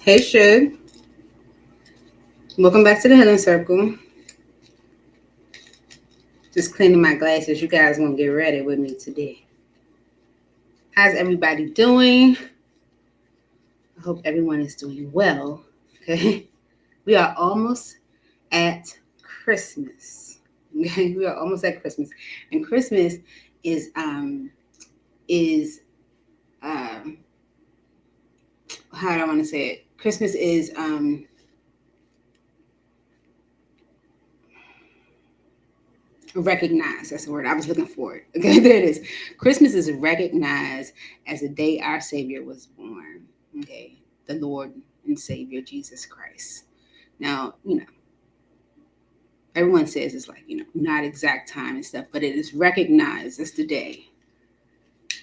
Hey, Shug. Welcome back to the Healing Circle. Just cleaning my glasses. You guys won't get ready with me today. How's everybody doing? I hope everyone is doing well. Okay. We are almost at Christmas. Okay. We are almost at Christmas. And Christmas is how do I want to say it? Christmas is recognized. That's the word I was looking for. Okay, there it is. Christmas is recognized as the day our Savior was born. Okay, the Lord and Savior Jesus Christ. Now, everyone says it's like, not exact time and stuff, but it is recognized as the day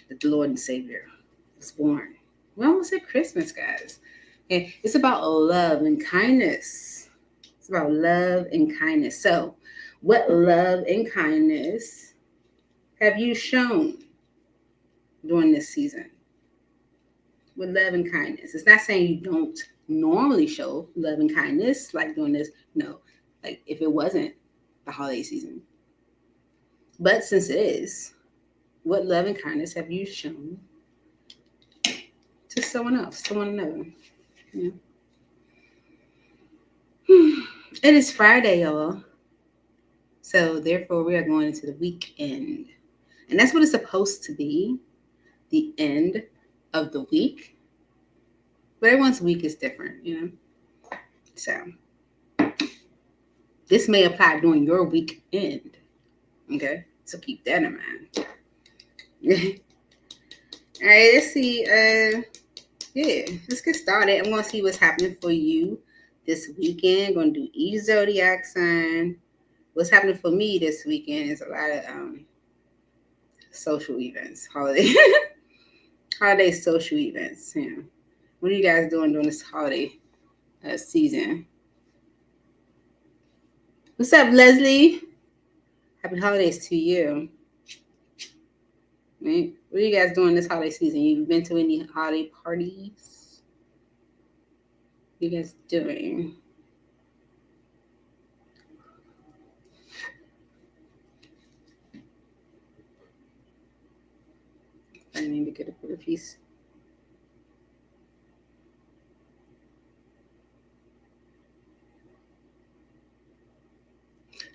that the Lord and Savior was born. We almost at Christmas, guys. Okay, it's about love and kindness. It's about love and kindness. So, what love and kindness have you shown during this season? With love and kindness. It's not saying you don't normally show love and kindness like doing this. No, like if it wasn't the holiday season. But since it is, what love and kindness have you shown to someone else, to one another? Yeah. It is Friday, y'all. So therefore, we are going into the weekend. And that's what it's supposed to be, the end of the week. But everyone's week is different. So this may apply during your weekend. Okay? So keep that in mind. All right, let's see. Let's get started. I'm going to see what's happening for you this weekend. I'm going to do each zodiac sign. What's happening for me this weekend is a lot of social events, holiday social events. What are you guys doing during this holiday season? What's up, Leslie? Happy holidays to you. Right? What are you guys doing this holiday season? You've been to any holiday parties? What are you guys doing? I need to get a better piece.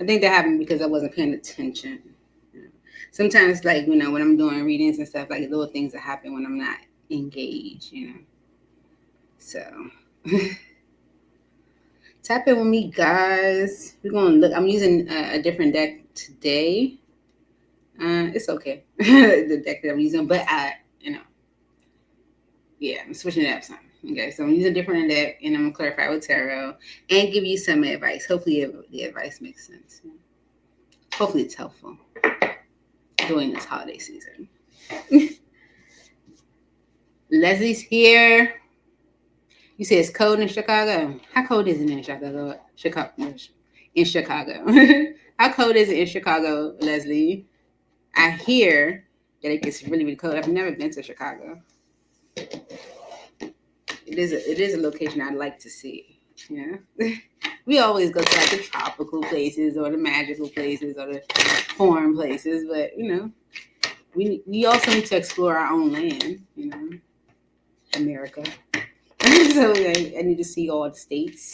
I think that happened because I wasn't paying attention. Sometimes, like, when I'm doing readings and stuff, like little things that happen when I'm not engaged, So, tap in with me, guys. We're going to look. I'm using a different deck today. It's okay. The deck that I'm using, but I'm switching it up some. Okay, so I'm using a different deck, and I'm going to clarify with tarot and give you some advice. Hopefully, the advice makes sense. Hopefully, it's helpful during this holiday season. Leslie's here. You say it's cold in Chicago. How cold is it in Chicago? In Chicago. How cold is it in Chicago, Leslie? I hear that it gets really, really cold. I've never been to Chicago. It is a location I'd like to see. We always go to like the tropical places or the magical places or the foreign places, but we also need to explore our own land. America. So I need to see all the states.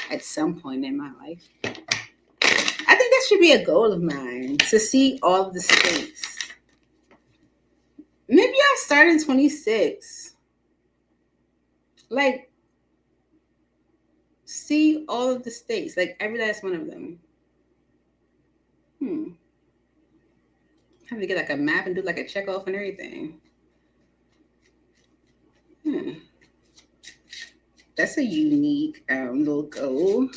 At some point in my life. I think that should be a goal of mine, to see all of the states. Maybe I'll start in 26. Like, see all of the states, like every last one of them. Have to get like a map and do like a check off and everything. That's a unique little goal.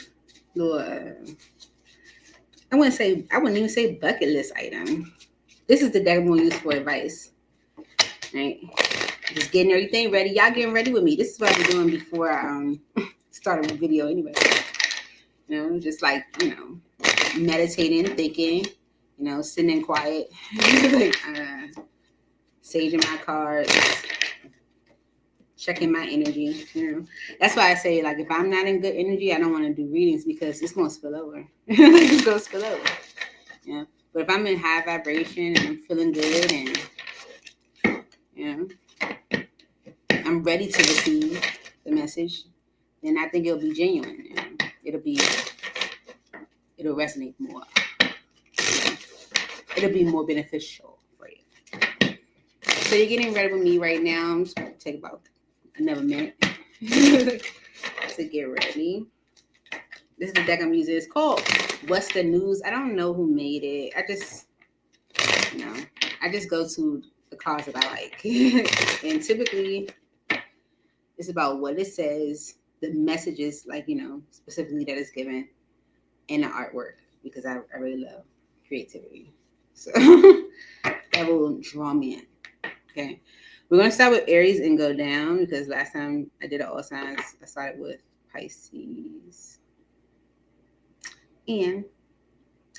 I wouldn't even say bucket list item. This is the deck I'm going to use for advice. Right? Just getting everything ready. Y'all getting ready with me. This is what I've been doing before I started a video anyway. Just like, meditating, thinking, sitting in quiet. Like, saging my cards. checking my energy. That's why I say, like, if I'm not in good energy, I don't want to do readings because it's going to spill over. It's going to spill over. Yeah. But if I'm in high vibration and I'm feeling good and I'm ready to receive the message, then I think it'll be genuine. It'll resonate more. It'll be more beneficial for you. So you're getting ready with me right now. I'm just going to take about another minute to get ready. This is the deck I'm using. It's called What's the News? I don't know who made it. I just go to the cards that I like. And typically it's about what it says, the messages, like, specifically that is given in the artwork, because I really love creativity. So that will draw me in. Okay. We're going to start with Aries and go down, because last time I did all signs, I started with Pisces. And,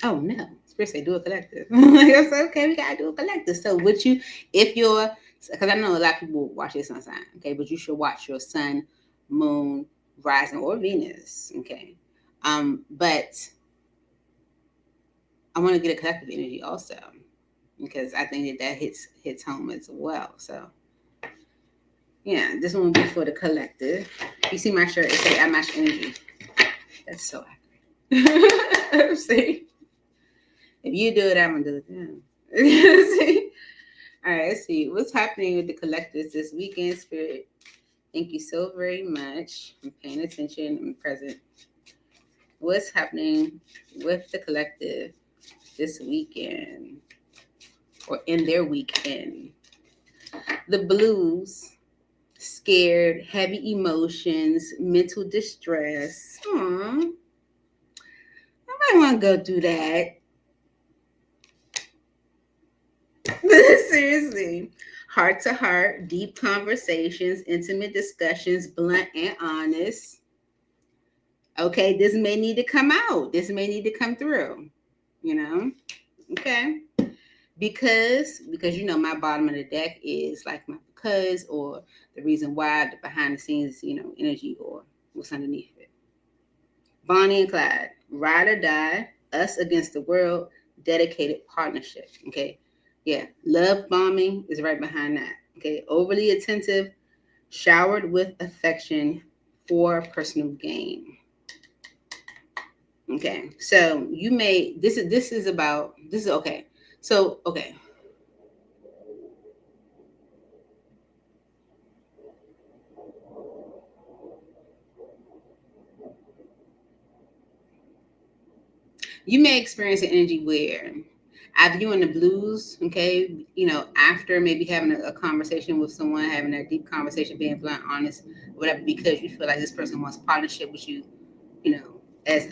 oh no, Spirit say do a collective. I said, okay, we got to do a collective. So because I know a lot of people watch this on sign, okay, but you should watch your sun, moon, rising, or Venus, okay. But I want to get a collective energy also, because I think that hits home as well. So yeah, this one will be for the collective. You see my shirt, it says I match energy. That's so accurate. See? If you do it, I'm gonna do it then. See? All right, let's see what's happening with the collectives this weekend, Spirit. Thank you so very much. I'm paying attention. I'm present. What's happening with the collective this weekend, or in their weekend? The blues, scared, heavy emotions, mental distress. I might want to go through that. Seriously. Heart to heart, deep conversations, intimate discussions, blunt and honest. Okay, this may need to come out. This may need to come through. Okay. Because my bottom of the deck is like my because, or the reason why, the behind the scenes, energy, or what's underneath it. Bonnie and Clyde, ride or die, us against the world, dedicated partnership. Okay. Yeah. Love bombing is right behind that. Okay. Overly attentive, showered with affection for personal gain. Okay. So this is okay. So, okay. You may experience an energy where after you in the blues, okay, after maybe having a conversation with someone, having a deep conversation, being blunt, honest, whatever, because you feel like this person wants partnership with you, as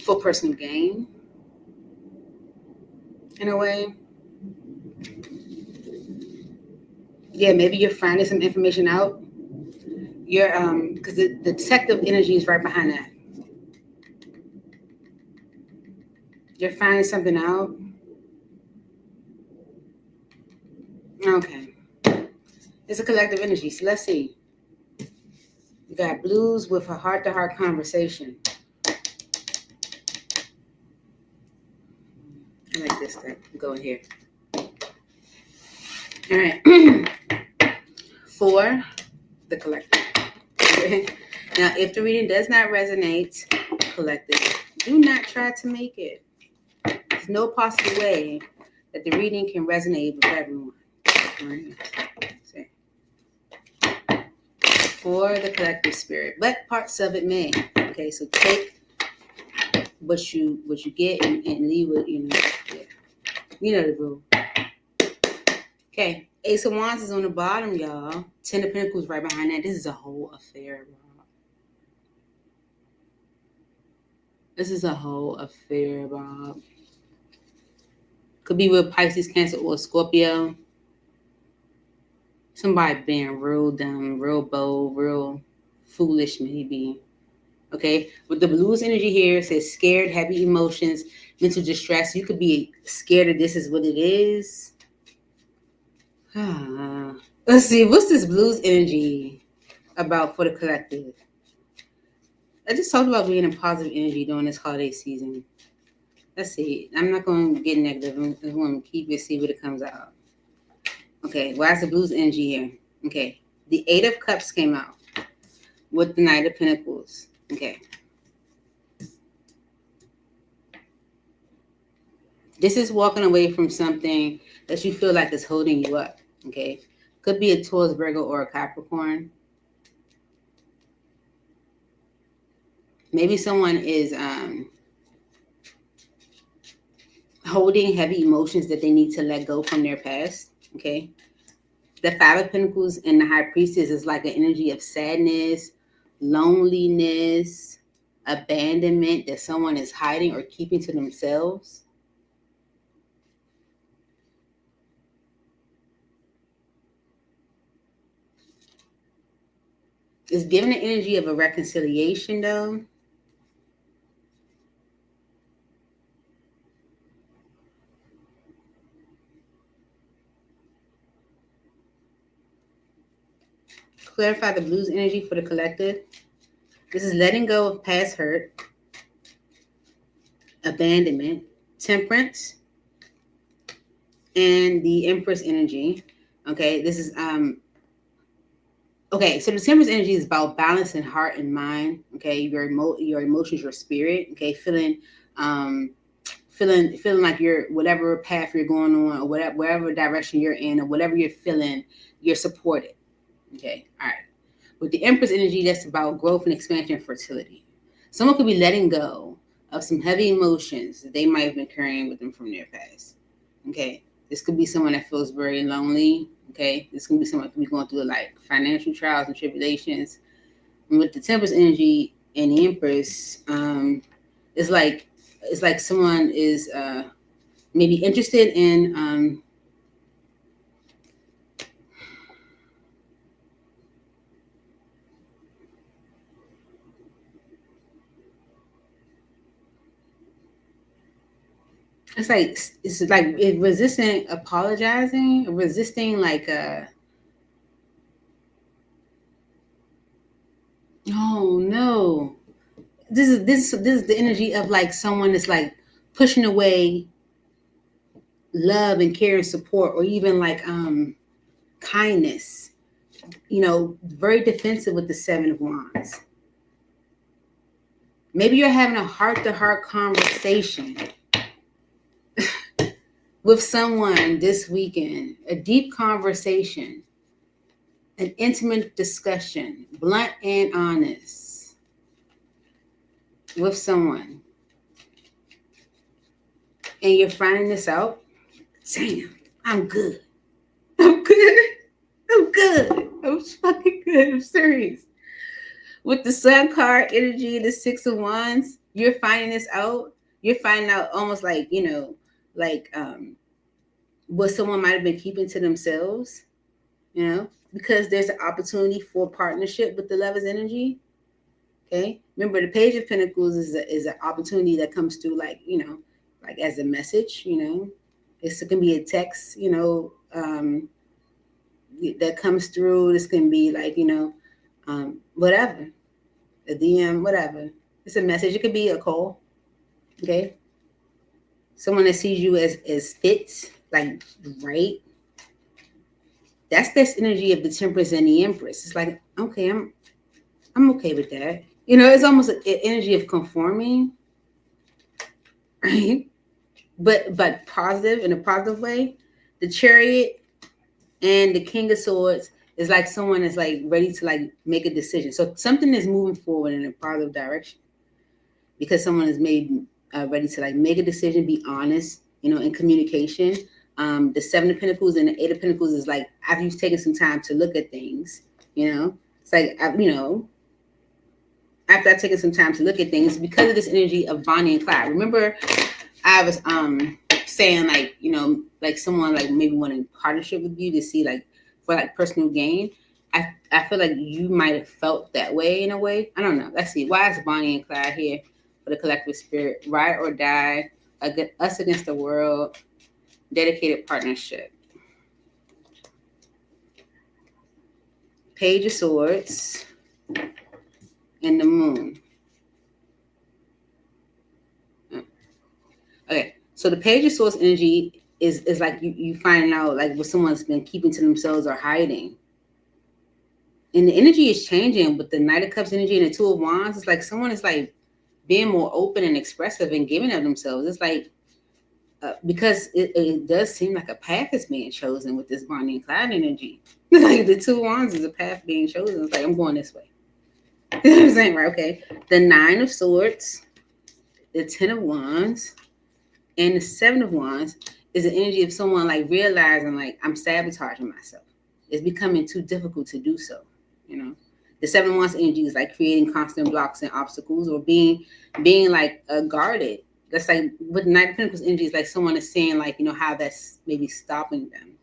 for personal gain, in a way. Yeah, maybe you're finding some information out. You're because the detective energy is right behind that. You're finding something out. Okay. It's a collective energy. So let's see. You got blues with a heart-to-heart conversation. I like this thing. Go in here. All right. For the collective. Okay. Now, if the reading does not resonate, collective, do not try to make it. There's no possible way that the reading can resonate with everyone. All right. See. For the collective spirit, but parts of it may. Okay, so take what you get and leave it. The rule. Okay, Ace of Wands is on the bottom, y'all. Ten of Pentacles right behind that. This is a whole affair, Bob. This is a whole affair, Bob. Could be with Pisces, Cancer, or Scorpio. Somebody being real dumb, real bold, real foolish, maybe. Okay, with the blues energy here, it says scared, heavy emotions, mental distress. You could be scared that this is what it is. Let's see, what's this blues energy about for the collective? I just talked about being in positive energy during this holiday season. Let's see. I'm not going to get negative. I'm going to keep it, see what it comes out. Okay, why is the blues energy here? Okay, the Eight of Cups came out with the Knight of Pentacles. Okay. This is walking away from something that you feel like is holding you up. Okay. Could be a Taurus, Virgo, or a Capricorn. Maybe someone is holding heavy emotions that they need to let go from their past. Okay. The Five of Pentacles and the High Priestess is like an energy of sadness, loneliness, abandonment that someone is hiding or keeping to themselves. It's giving the energy of a reconciliation, though. Clarify the blues energy for the collective. This is letting go of past hurt, abandonment, temperance, and the Empress energy. Okay, this is okay, so the Temperance energy is about balance in heart and mind. Okay, your emotions, your spirit. Okay, feeling like you're whatever path you're going on, or whatever direction you're in, or whatever you're feeling, you're supported. Okay, all right. With the Empress energy, that's about growth and expansion and fertility. Someone could be letting go of some heavy emotions that they might have been carrying with them from their past. Okay, this could be someone that feels very lonely. Okay, this could be someone that could be going through like financial trials and tribulations. And with the Temperance energy and the Empress, it's like someone is maybe interested in it's like resisting apologizing, resisting like oh no. This is the energy of like someone that's like pushing away love and care and support, or even like kindness. Very defensive with the Seven of Wands. Maybe you're having a heart-to-heart conversation with someone this weekend, a deep conversation, an intimate discussion, blunt and honest with someone. And you're finding this out. Damn, I'm good. I'm good. I'm good. I'm fucking good. I'm serious. With the Sun card energy, the Six of Wands, you're finding this out. You're finding out almost like, like what someone might have been keeping to themselves, because there's an opportunity for partnership with the Lovers energy. Okay. Remember, the Page of Pentacles is an opportunity that comes through like, like as a message, It can be a text, that comes through. This can be like, whatever, a DM, whatever. It's a message. It could be a call. Okay. Someone that sees you as fit, like right. That's this energy of the Temperance and the Empress. It's like, okay, I'm okay with that. It's almost an energy of conforming, right? But positive, in a positive way. The Chariot and the King of Swords is like someone is like ready to like make a decision. So something is moving forward in a positive direction because someone is made ready to like make a decision, be honest, in communication. The Seven of Pentacles and the Eight of Pentacles is like after you've taken some time to look at things. It's like after I've taken some time to look at things, because of this energy of Bonnie and Clyde. Remember, I was saying like, like someone like maybe wanting partnership with you to see like for like personal gain. I feel like you might have felt that way in a way. I don't know. Let's see. Why is Bonnie and Clyde here for the collective spirit? Ride or die, us against the world, dedicated partnership. Page of Swords, and the Moon. Okay, so the Page of Swords energy is like you finding out like what someone's been keeping to themselves or hiding. And the energy is changing, but the Knight of Cups energy and the Two of Wands, it's like someone is like being more open and expressive and giving of themselves. It's like, because it does seem like a path is being chosen with this Bonnie and Clyde energy. Like the Two of Wands is a path being chosen. It's like, I'm going this way. You know what I'm saying? Right? Okay. The Nine of Swords, the Ten of Wands, and the Seven of Wands is the energy of someone like realizing like I'm sabotaging myself. It's becoming too difficult to do so. You know, the Seven of Wands energy is like creating constant blocks and obstacles, or being like guarded. That's like with the Knight of Pentacles energy is like someone is saying like, you know, how that's maybe stopping them.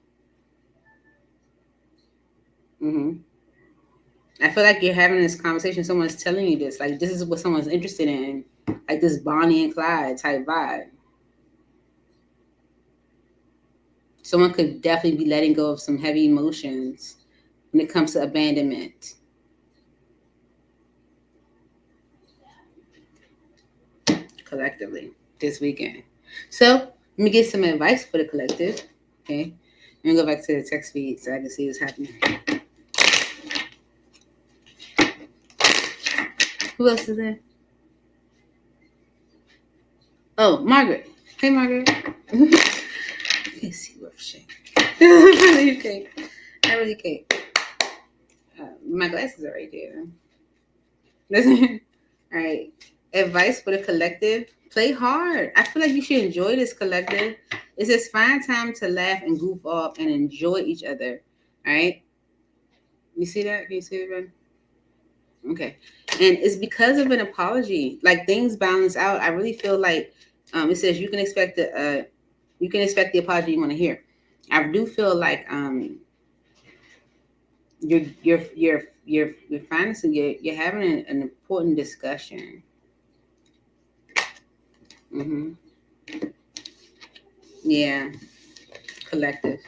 I feel like you're having this conversation. Someone's telling you this, like this is what someone's interested in, like this Bonnie and Clyde type vibe. Someone could definitely be letting go of some heavy emotions when it comes to abandonment. Collectively this weekend. So let me get some advice for the collective. Okay. Let me go back to the text feed so I can see what's happening. Who else is there? Oh, Margaret. Hey, Margaret. Let's see what shit. Okay. I really can't. My glasses are right there. Listen. All right. Advice for the collective. Play hard. I feel like you should enjoy this collective. It's just fine time to laugh and goof off and enjoy each other. All right. You see that? Can you see it, Ben? Okay. And it's because of an apology. Like things balance out. I really feel like it says you can expect the apology you want to hear. I do feel like you're financing, you're having an important discussion. Yeah, collective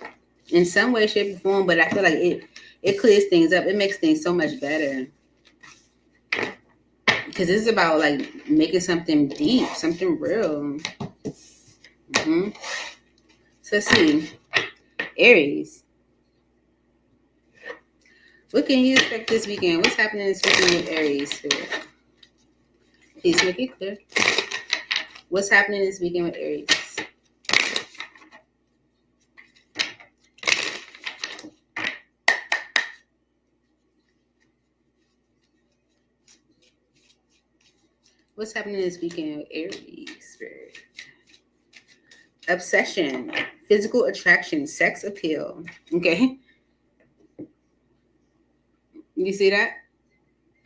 in some way, shape, or form. But I feel like it clears things up. It makes things so much better because this is about like making something deep, something real. So let's see, Aries. What can you expect this weekend? What's happening this weekend with Aries? Please make it clear. What's happening this weekend with Aries? What's happening this weekend with Aries spirit? Obsession, physical attraction, sex appeal. Okay. You see that?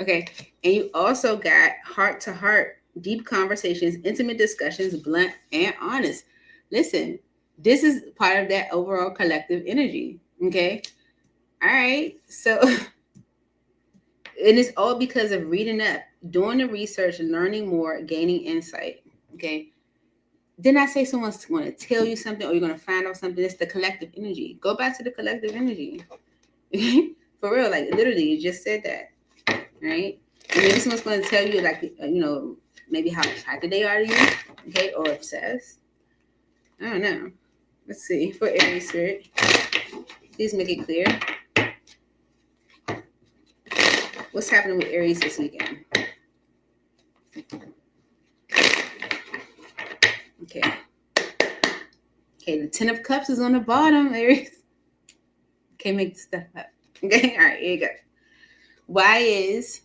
Okay. And you also got heart to heart, deep conversations, intimate discussions, blunt and honest. Listen, this is part of that overall collective energy. Okay. All right. So, and it's all because of reading up, doing the research, learning more, gaining insight. Okay. Didn't I say someone's going to tell you something or you're going to find out something? It's the collective energy. Go back to the collective energy. For real, like literally, you just said that, right? And maybe someone's going to tell you, like, you know, maybe how attracted they are to you, okay, or obsessed. I don't know. Let's see. For Aries spirit, please make it clear. What's happening with Aries this weekend? Okay. Okay, the Ten of Cups is on the bottom, Aries. Can't make stuff up. Okay, all right, here you go. Why is,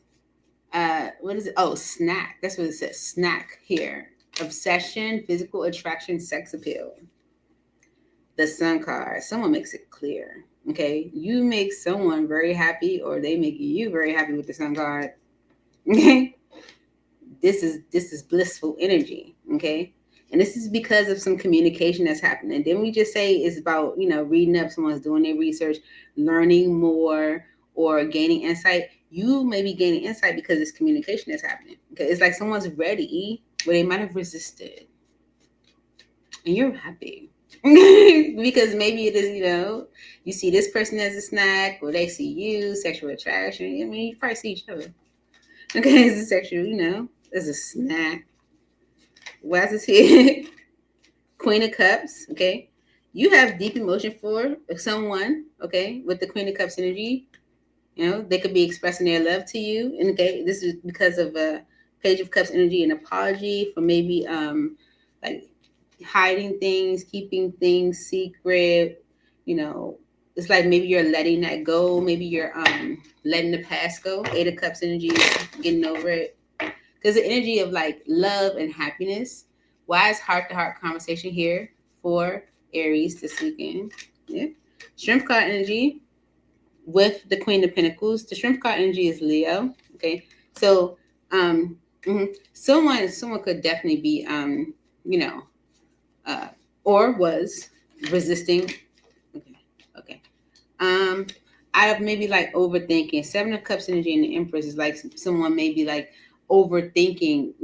what is it? Oh, snack. That's what it says, snack here. Obsession, physical attraction, sex appeal. The Sun card. Someone makes it clear, okay? You make someone very happy or they make you very happy with the Sun card, okay? This is blissful energy, okay? And this is because of some communication that's happening. Then we just say it's about, you know, reading up, someone's doing their research, learning more, or gaining insight. You may be gaining insight because it's communication that's happening. Okay, it's like someone's ready where they might have resisted. And you're happy. Because maybe it is, you see this person as a snack, or they see you, sexual attraction. I mean, you probably see each other. Okay, it's a sexual, as a snack. Why is this here? Queen of Cups, okay? You have deep emotion for someone, okay, with the Queen of Cups energy. They could be expressing their love to you. And okay, this is because of a Page of Cups energy, an apology for maybe like hiding things, keeping things secret. It's like maybe you're letting that go. Maybe you're letting the past go. Eight of Cups energy, getting over it. Because the energy of like love and happiness. Why is heart-to-heart conversation here for Aries this weekend? Yeah. Strength card energy with the Queen of Pentacles. The Strength card energy is Leo. Okay. So someone could definitely be or was resisting. Okay. Out of maybe like overthinking. Seven of Cups energy and the Empress is like someone maybe like overthinking,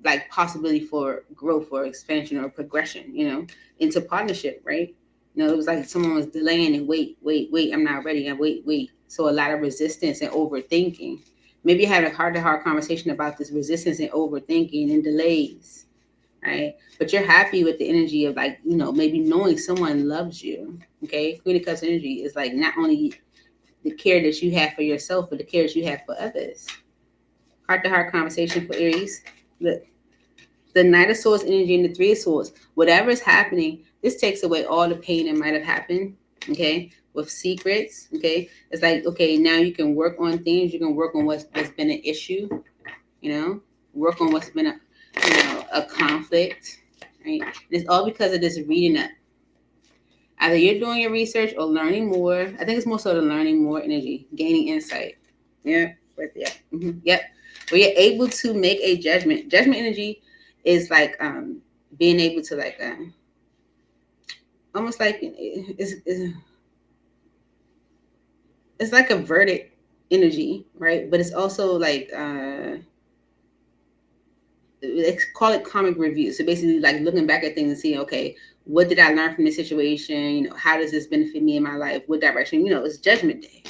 like possibility for growth or expansion or progression, into partnership, right? It was like someone was delaying and wait, I'm not ready. And wait. So a lot of resistance and overthinking. Maybe you had a heart-to-heart conversation about this resistance and overthinking and delays, right? But you're happy with the energy of like, maybe knowing someone loves you. Okay. Queen of Cups energy is like not only the care that you have for yourself, but the care that you have for others. Heart-to-heart conversation for Aries. Look, the Knight of Swords energy and the Three of Swords. Whatever is happening, this takes away all the pain that might have happened. Okay. With secrets. Okay. It's like, okay, now you can work on things. You can work on what's been an issue. Work on what's been a conflict. Right. And it's all because of this reading up. Either you're doing your research or learning more. I think it's more so the learning more energy, gaining insight. Yeah, right there. Yep. Where you're able to make a judgment. Judgment energy is like being able to like almost like it's like a verdict energy, right? But it's also like let's call it karmic review. So basically like looking back at things and seeing, okay, what did I learn from this situation? How does this benefit me in my life? What direction? It's judgment day,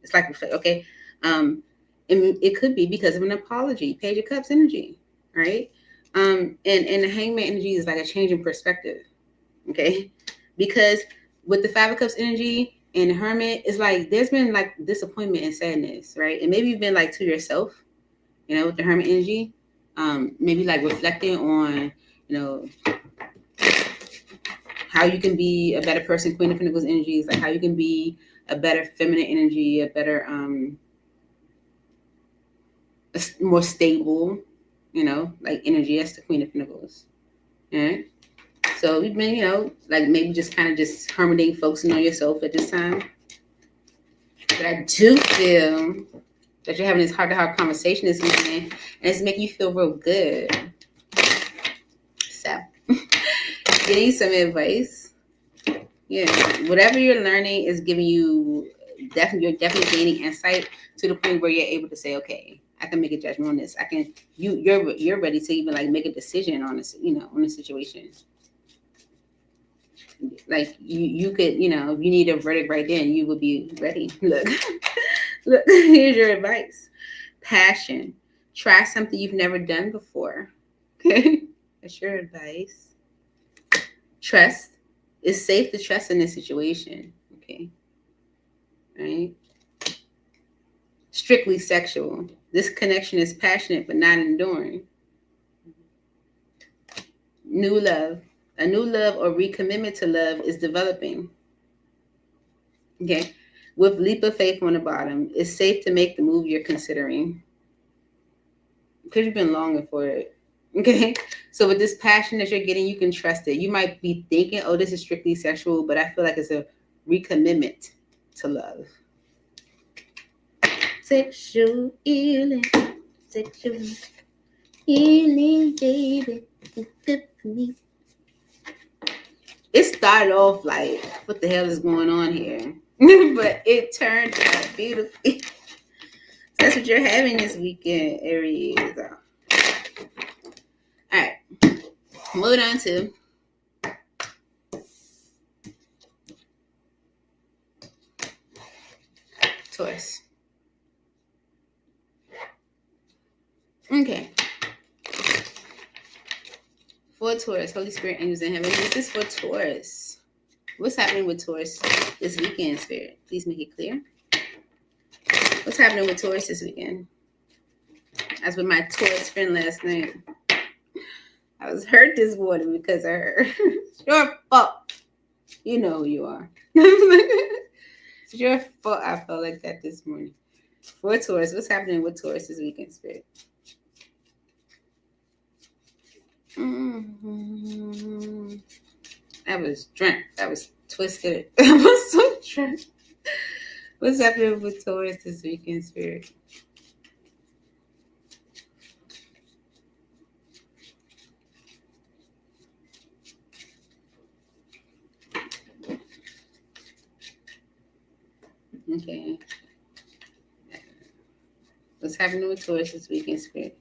it's like, okay. And it could be because of an apology, Page of Cups energy, right? And the Hangman energy is like a change in perspective, okay? Because with the Five of Cups energy and the Hermit, it's like there's been like disappointment and sadness, right? And maybe you've been like to yourself, with the Hermit energy, maybe like reflecting on, how you can be a better person. Queen of Pentacles energy is like how you can be a better feminine energy, a better, more stable, like energy. That's the Queen of Pentacles. All right. So we've been, like maybe just kind of just hermiting, focusing on yourself at this time. But I do feel that you're having this heart-to-heart conversation this weekend, and it's making you feel real good. So, getting some advice. Yeah, whatever you're learning is giving you you're definitely gaining insight to the point where you're able to say, okay, I can make a judgment on this. You're ready to even like make a decision on this, on the situation. Like you could, if you need a verdict right then, you would be ready. Look, here's your advice. Passion. Try something you've never done before. Okay, that's your advice. Trust. It's safe to trust in this situation. Okay. Right. Strictly sexual. This connection is passionate but not enduring. New love. A new love or recommitment to love is developing. Okay. With leap of faith on the bottom, it's safe to make the move you're considering. Because you've been longing for it. Okay. So with this passion that you're getting, you can trust it. You might be thinking, oh, this is strictly sexual, but I feel like it's a recommitment to love. Sexual healing. Sexual healing, baby. It's good for me. It started off like, what the hell is going on here? But it turned out beautifully. So that's what you're having this weekend, Aries. All right. Moving on to Taurus. Okay. For Taurus, Holy Spirit, angels in heaven. This is for Taurus. What's happening with Taurus this weekend, Spirit? Please make it clear. What's happening with Taurus this weekend? I was with my Taurus friend last night. I was hurt this morning because of her. It's your fault. You know who you are. It's your fault I felt like that this morning. For Taurus, what's happening with Taurus this weekend, Spirit? Mm-hmm. I was drunk. I was twisted. I was so drunk. What's happening with Taurus this weekend, Spirit? Okay. What's happening with Taurus this weekend, Spirit?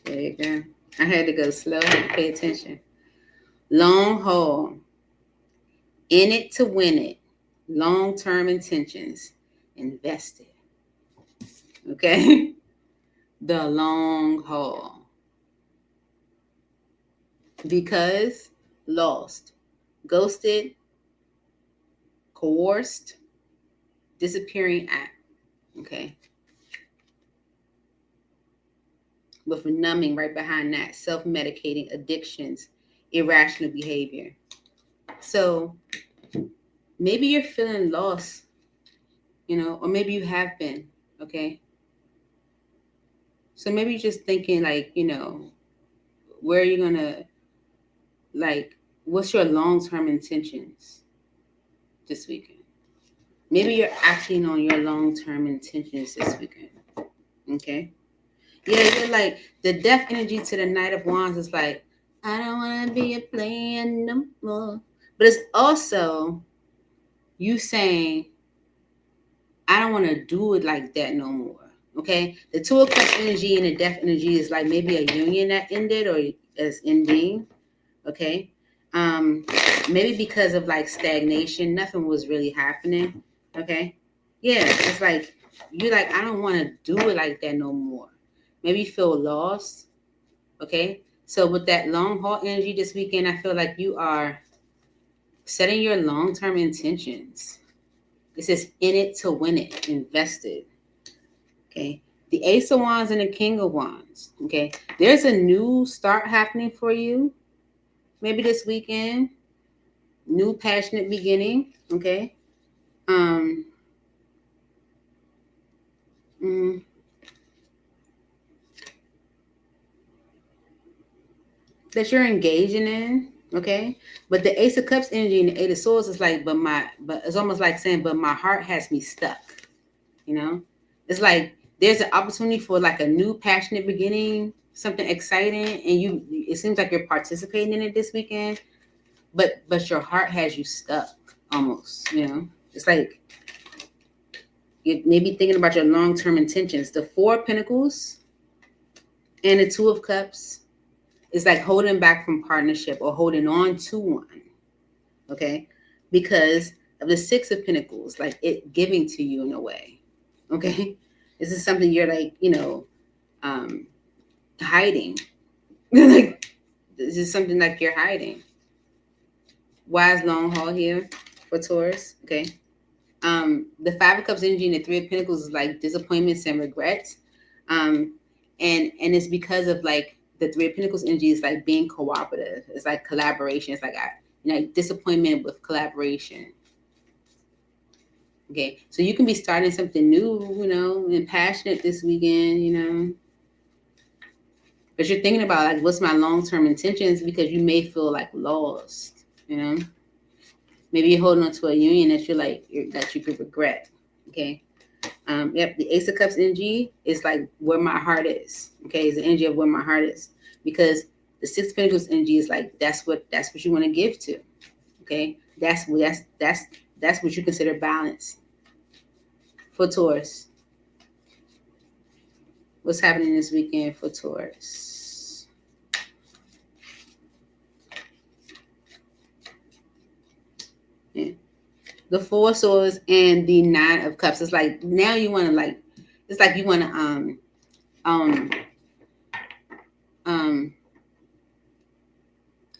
There you go. I had to go slow. I had to pay attention. Long haul. In it to win it. Long-term intentions. Invested. Okay? The long haul. Because lost. Ghosted. Coerced. Disappearing act. Okay? With numbing right behind that. Self-medicating, addictions, irrational behavior. So maybe you're feeling lost, or maybe you have been, okay? So maybe you're just thinking like, where are you going to, like, what's your long-term intentions this weekend? Maybe you're acting on your long-term intentions this weekend, okay? Yeah, you're like, the death energy to the Knight of Wands is like, I don't want to be a player no more. But it's also you saying, I don't want to do it like that no more. Okay? The Two of Cups energy and the Death energy is like maybe a union that ended or is ending. Okay? Maybe because of like stagnation, nothing was really happening. Okay? Yeah, it's like you're like, I don't want to do it like that no more. Maybe you feel lost. Okay? So with that long haul energy this weekend, I feel like you are setting your long-term intentions. It says in it to win it, invested. Okay. The Ace of Wands and the King of Wands. Okay. There's a new start happening for you. Maybe this weekend. New passionate beginning. Okay. That you're engaging in. Okay. But the Ace of Cups energy and the Eight of Swords is like, but it's almost like saying, but my heart has me stuck. It's like there's an opportunity for like a new passionate beginning, something exciting, and it seems like you're participating in it this weekend, but your heart has you stuck almost. It's like you're maybe thinking about your long-term intentions. The Four of Pentacles and the Two of Cups is like holding back from partnership or holding on to one. Okay, because of the Six of Pentacles, like it giving to you in a way. Okay, this is something you're like, hiding. Like this is something like you're hiding. Wise long haul here for Taurus. Okay. The Five of Cups energy and the Three of Pentacles is like disappointments and regrets. And it's because of like the Three of Pentacles energy is like being cooperative. It's like collaboration. It's like disappointment with collaboration. Okay, so you can be starting something new, and passionate this weekend, But you're thinking about like, what's my long-term intentions because you may feel like lost, Maybe you're holding on to a union that that you could regret. Okay. The Ace of Cups energy is like where my heart is. Okay, it's the energy of where my heart is because the Six of Pentacles energy is like that's what you want to give to. Okay, that's what you consider balance for Taurus. What's happening this weekend for Taurus? Yeah. The Four of Swords and the Nine of Cups. It's like now you want to like. It's like you want to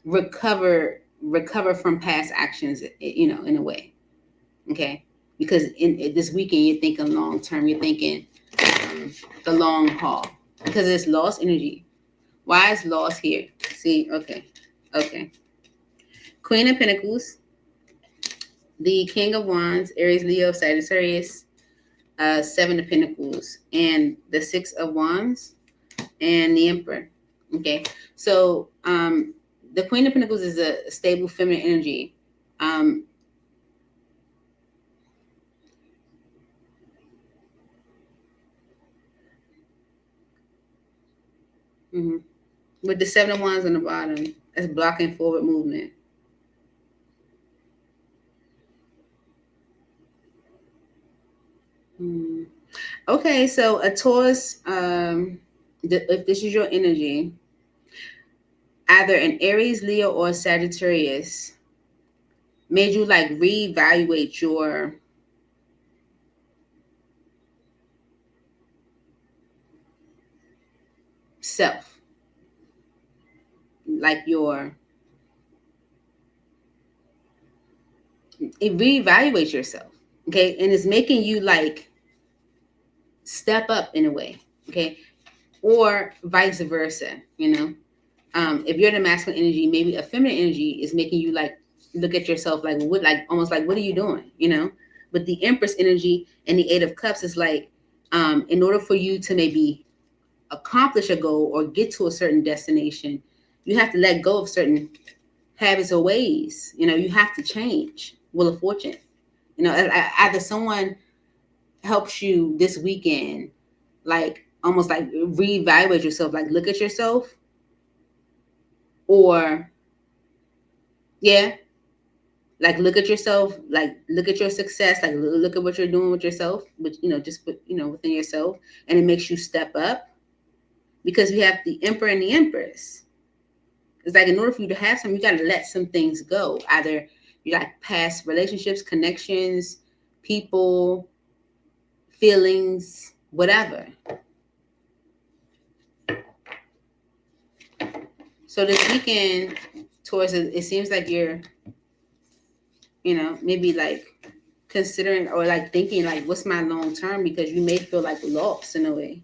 recover from past actions. In a way. Okay, because in this weekend you're thinking long term. You're thinking the long haul because it's lost energy. Why is lost here? See, okay. Queen of Pentacles, the King of Wands, Aries, Leo, Sagittarius, Seven of Pentacles, and the Six of Wands, and the Emperor. Okay, so the Queen of Pentacles is a stable feminine energy. With the Seven of Wands on the bottom, that's blocking forward movement. Okay, so a Taurus, if this is your energy, either an Aries, Leo, or Sagittarius, made you like reevaluate your self, like reevaluate yourself, okay, and it's making you like step up in a way, okay, or vice versa, if you're the masculine energy, maybe a feminine energy is making you like look at yourself like what, like almost like what are you doing, but the Empress energy and the Eight of Cups is like in order for you to maybe accomplish a goal or get to a certain destination, you have to let go of certain habits or ways. You have to change. Wheel of Fortune. Either someone helps you this weekend, like almost like reevaluate yourself, like look at yourself, or yeah, like look at yourself, like look at your success, like look at what you're doing with yourself, but just put within yourself, and it makes you step up because we have the Emperor and the Empress. It's like in order for you to have some, you got to let some things go. Either you got past relationships, connections, people, feelings, whatever. So this weekend, towards it seems like you're, maybe like considering or like thinking like, what's my long term? Because you may feel like lost in a way.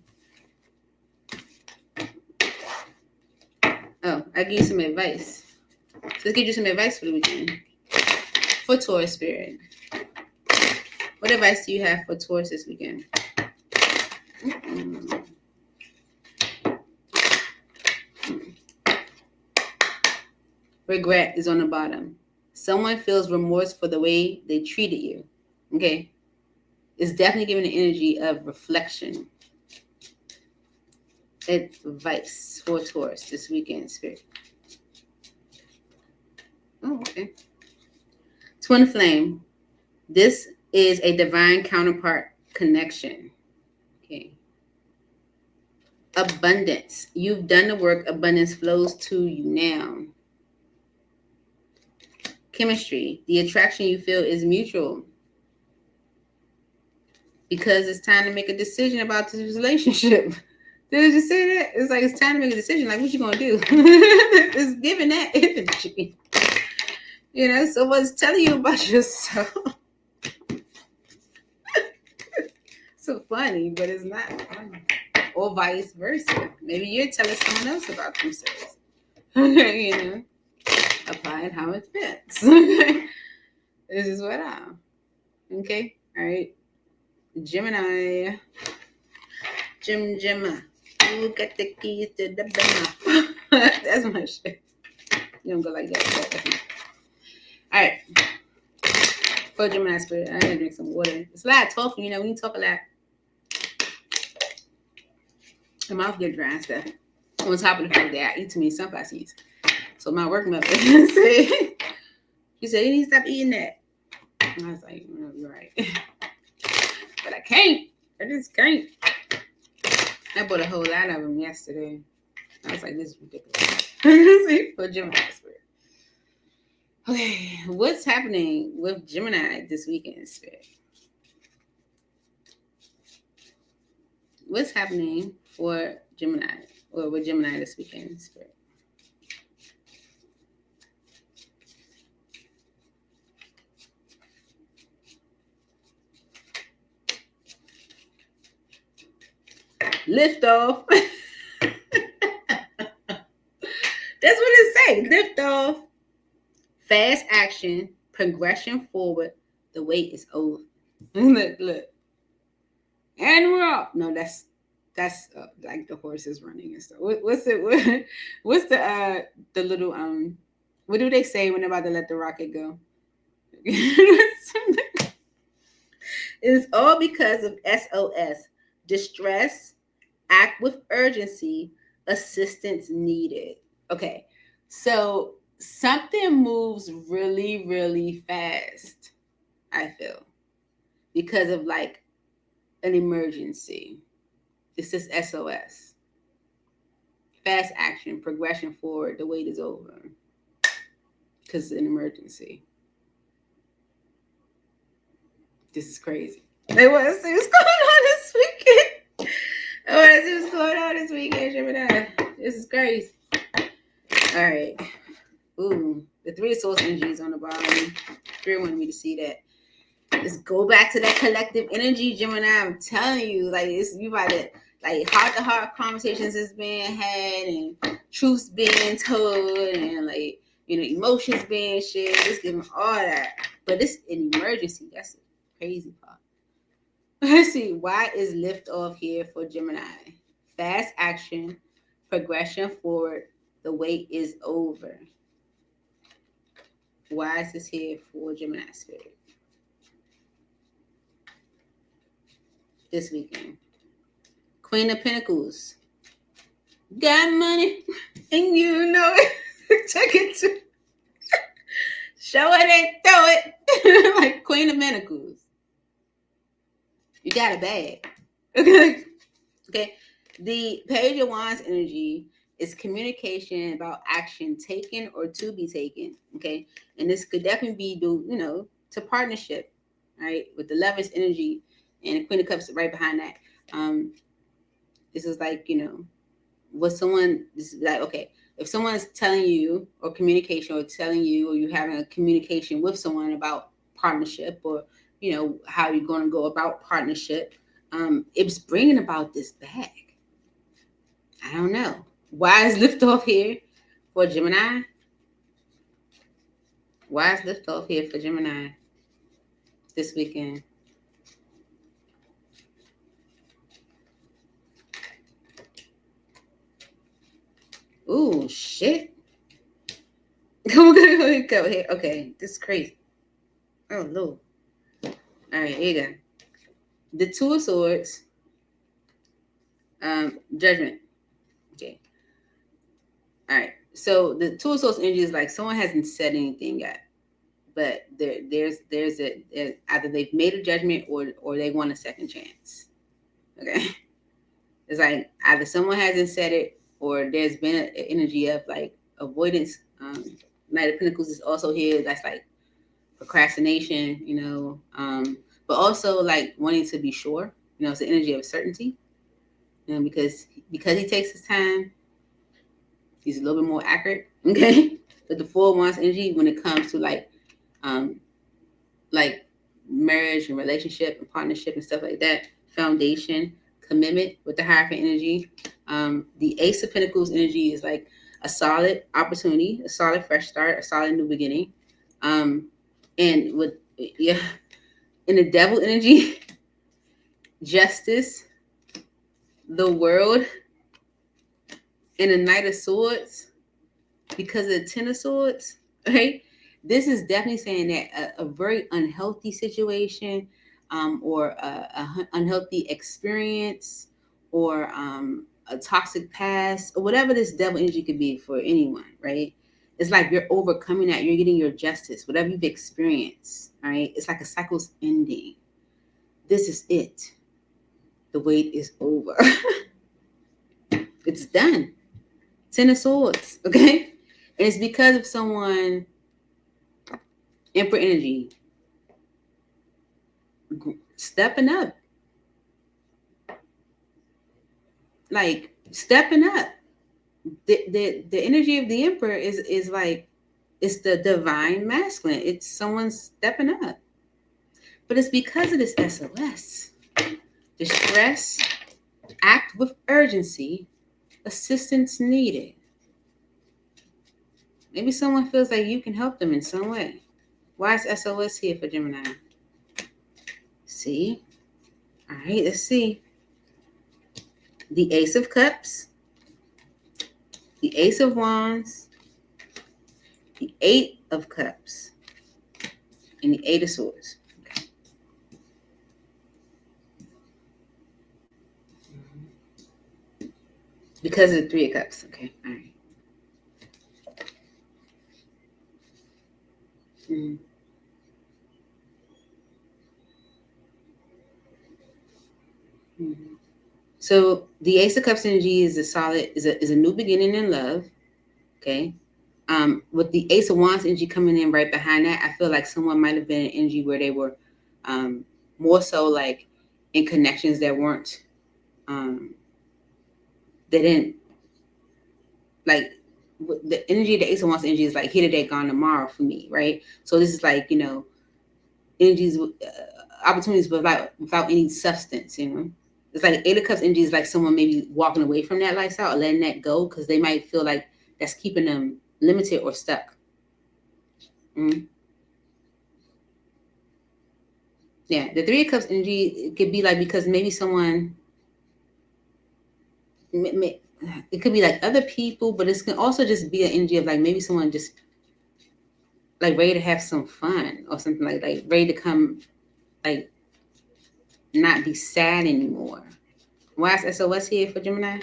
Oh, I give you some advice. So let's give you some advice for the weekend. For Taurus spirit. What advice do you have for Taurus this weekend? Regret is on the bottom. Someone feels remorse for the way they treated you. Okay. It's definitely giving the energy of reflection. Advice for Taurus this weekend, spirit. Oh, okay. Twin flame. This is a divine counterpart connection. Okay. Abundance. You've done the work. Abundance flows to you now. Chemistry. The attraction you feel is mutual. Because it's time to make a decision about this relationship. Did I just say that? It's like it's time to make a decision. Like, what you gonna do? It's giving that energy. So what's telling you about yourself? So funny, but it's not funny. Or vice versa. Maybe you're telling someone else about themselves. Applying how it fits. This is what I'm. Okay, all right. Gemini. Gemma. You got the keys to the Bama. That's my shit. You don't go like that. All right. For Gemini spirit, I gotta drink some water. It's a lot of talking, when you talk a lot, my mouth get dry and stuff. On top of the fact that I eat too many sunflower seeds. So my work mother said, she said, you need to stop eating that. And I was like, you're right. But I can't. I just can't. I bought a whole lot of them yesterday. I was like, this is ridiculous. For Gemini spirit. Okay, what's happening with Gemini this weekend, spirit? What's happening for Gemini or with Gemini this weekend, spirit? Lift off. That's what it says. Lift off. Fast action. Progression forward. The wait is over. Look. And we're off. No, that's like the horse is running and stuff. What's it? What's the little what do they say when they're about to let the rocket go? It's all because of SOS. Distress. Act with urgency. Assistance needed. Okay, so something moves really, really fast, I feel, because of like an emergency. It's just SOS. Fast action, progression forward, the wait is over. Because it's an emergency. This is crazy. I want to see what's going on this weekend. I want to see what's going on this weekend, Gemini. This is crazy. All right. Ooh, the 3 of Swords energy is on the bottom. Spirit wanted me to see that. Let's go back to that collective energy, Gemini. I'm telling you, like, it's you about to, like, heart-to-heart conversations is being had and truths being told and, like, you know, emotions being shared. Just give them all that. But it's an emergency. That's the crazy part. Let's see. Why is lift off here for Gemini? Fast action, progression forward. The wait is over. Why is this here for Gemini spirit this weekend? Queen of Pentacles. Got money and you know it. Check it to show it and throw it. Like Queen of Pentacles. You got a bag. Okay. The Page of Wands energy is communication about action taken or to be taken. Okay. And this could definitely be to partnership, right? With the Lovers energy and the Queen of Cups right behind that. This is like, this is like, okay, if someone's telling you or communication or telling you, or you're having a communication with someone about partnership or, how you're going to go about partnership, it's bringing about this bag. I don't know. Why is liftoff here for Gemini? Why is liftoff here for Gemini this weekend? Ooh, shit. Go here. Okay, this is crazy. Oh, Lord. All right, here you go. The 2 of Swords. Judgment. Okay. All right. So the 2 of Swords energy is like someone hasn't said anything yet, but there's either they've made a judgment or they want a second chance. Okay. It's like either someone hasn't said it or there's been an energy of like avoidance. Knight of Pentacles is also here. That's like procrastination, but also like wanting to be sure. It's the energy of certainty. Because he takes his time, he's a little bit more accurate. Okay, but the 4 of Wands energy when it comes to like marriage and relationship and partnership and stuff like that, foundation, commitment with the Hierophant energy. The Ace of Pentacles energy is like a solid opportunity, a solid fresh start, a solid new beginning. And in the Devil energy, justice, the World, and the Knight of Swords, because of the 10 of Swords, right? This is definitely saying that a very unhealthy situation, or a unhealthy experience, or a toxic past, or whatever this devil energy could be for anyone, right? It's like you're overcoming that. You're getting your justice, whatever you've experienced, right? It's like a cycle's ending. This is it. The wait is over. It's done. 10 of Swords, okay? And it's because of someone, Emperor energy, stepping up. Like, stepping up. The energy of the Emperor is like, it's the divine masculine. It's someone stepping up. But it's because of this SOS. Distress, act with urgency, assistance needed. Maybe someone feels like you can help them in some way. Why is SOS here for Gemini? See? All right, let's see. The Ace of Cups, the Ace of Wands, the Eight of Cups, and the Eight of Swords. Okay. Because of the Three of Cups. Okay, all right. Mm-hmm. Mm-hmm. So the Ace of Cups energy is a new beginning in love. Okay. With the Ace of Wands energy coming in right behind that, I feel like someone might have been in energy where they were more so like in connections that weren't they didn't like the energy of the Ace of Wands energy is like here today, gone tomorrow for me, right? So this is like, you know, energies, opportunities without any substance, you know. It's like Eight of Cups energy is like someone maybe walking away from that lifestyle or letting that go because they might feel like that's keeping them limited or stuck. Mm-hmm. Yeah, the Three of Cups energy, it could be like because maybe someone, it could be like other people, but it can also just be an energy of like maybe someone just like ready to have some fun or something like ready to come, like not be sad anymore. Why is SOS here for Gemini?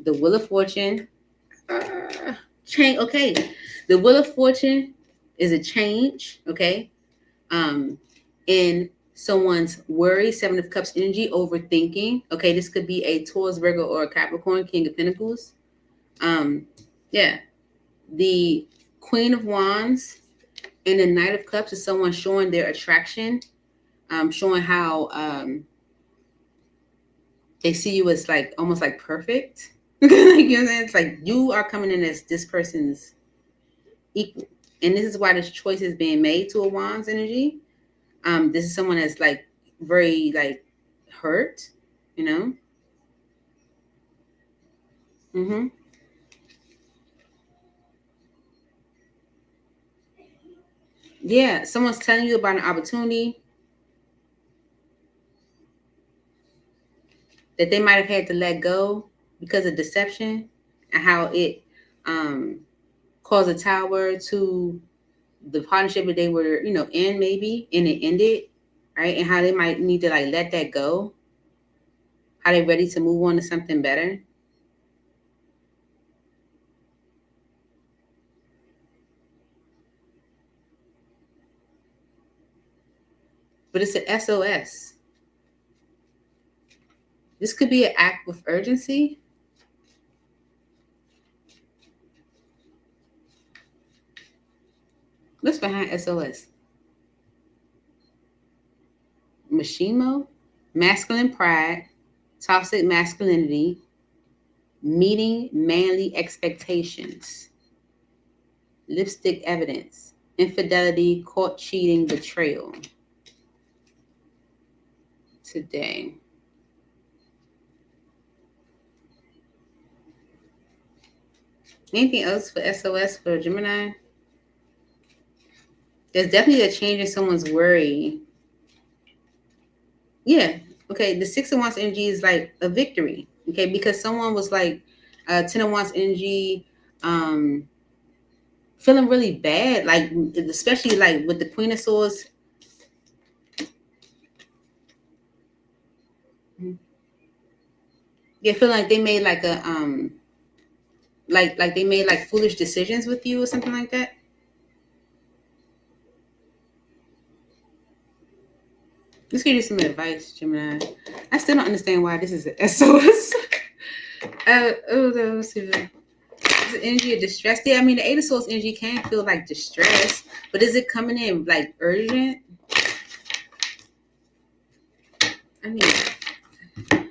The Wheel of Fortune. Change. Okay, the Wheel of Fortune is a change. Okay, in someone's worry, Seven of Cups energy, overthinking. Okay, this could be a Taurus, Virgo, or a Capricorn, King of Pentacles. Yeah, the Queen of Wands and the Knight of Cups is someone showing their attraction, showing how they see you as like almost like perfect. Like, you know what I'm saying? It's like you are coming in as this person's equal, and this is why this choice is being made to a Wands energy. This is someone that's like very like hurt, you know. Mm-hmm. Yeah, someone's telling you about an opportunity that they might have had to let go because of deception and how it caused a tower to the partnership that they were, you know, in maybe, and it ended, right? And how they might need to like let that go, how they're ready to move on to something better. But it's an SOS. This could be an act with urgency. What's behind SOS? Mashimo, masculine pride, toxic masculinity, meeting manly expectations, lipstick evidence, infidelity, caught cheating, betrayal. Today. Anything else for SOS for Gemini? There's definitely a change in someone's worry. Yeah. Okay. The Six of Wands energy is like a victory. Okay. Because someone was like 10 of Wands energy, feeling really bad. Like, especially like with the Queen of Swords. Yeah. Feeling like they made like a, like they made like foolish decisions with you or something like that. Let's give you some advice, Gemini. I still don't understand why this is an SOS. Let's see. Is the energy of distress? Yeah, I mean the Eight of Swords energy can feel like distress, but is it coming in like urgent? I mean, okay.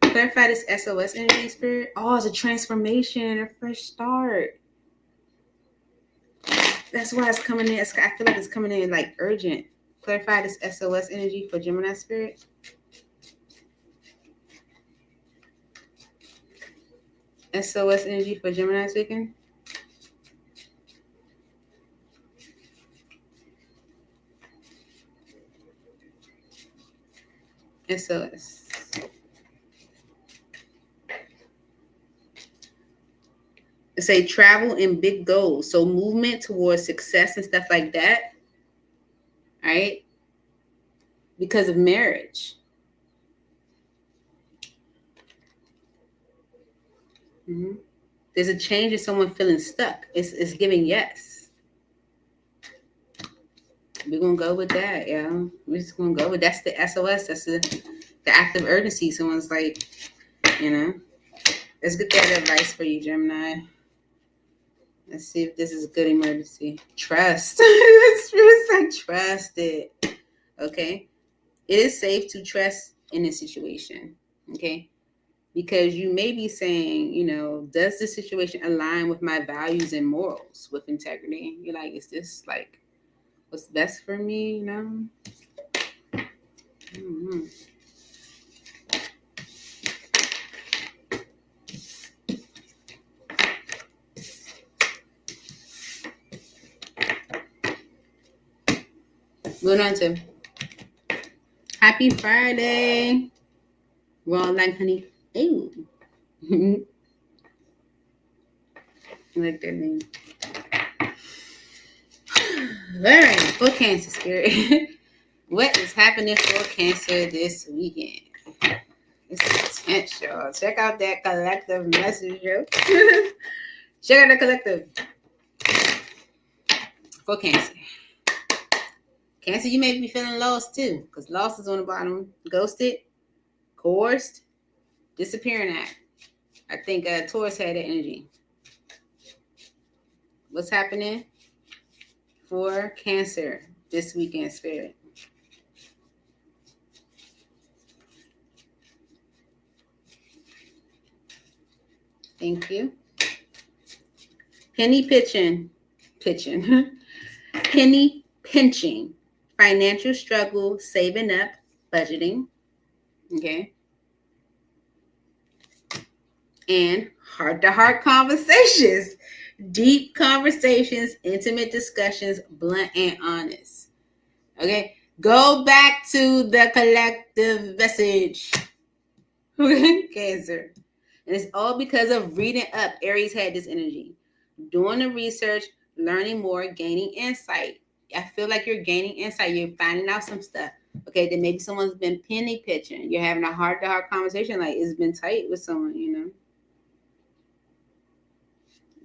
Clarify this SOS energy, spirit. Oh, it's a transformation, a fresh start. That's why it's coming in. I feel like it's coming in like urgent. Clarify this SOS energy for Gemini spirit. SOS energy for Gemini this weekend. SOS. It say travel and big goals. So movement towards success and stuff like that. All right. Because of marriage. Mm-hmm. There's a change in someone feeling stuck. It's giving yes. We're gonna go with that, yeah. We're just gonna go with that's the SOS. That's the act of urgency. Someone's like, let's get that advice for you, Gemini. Let's see if this is a good emergency. Trust. It's like trust it. Okay. It is safe to trust in this situation. Okay. Because you may be saying, does this situation align with my values and morals with integrity? You're like, is this like what's best for me, Mm-hmm. Moving on to Happy Friday. We're all like, honey. Ew. I like that name. All right, for Cancer spirit. What is happening for Cancer this weekend? It's intense, y'all. Check out that collective message, yo. Check out the collective. For Cancer. Cancer, you may be feeling lost too, because lost is on the bottom. Ghosted, coerced, disappearing act. I think Taurus had that energy. What's happening for Cancer this weekend, spirit? Thank you. Penny pitching. Penny pinching. Financial struggle, saving up, budgeting. Okay. And heart-to-heart conversations. Deep conversations, intimate discussions, blunt and honest. Okay. Go back to the collective message. Okay. Cancer. And it's all because of reading up. Aries had this energy. Doing the research, learning more, gaining insight. I feel like you're gaining insight. You're finding out some stuff. Okay, then maybe someone's been penny pitching. You're having a heart-to-heart conversation. Like, it's been tight with someone,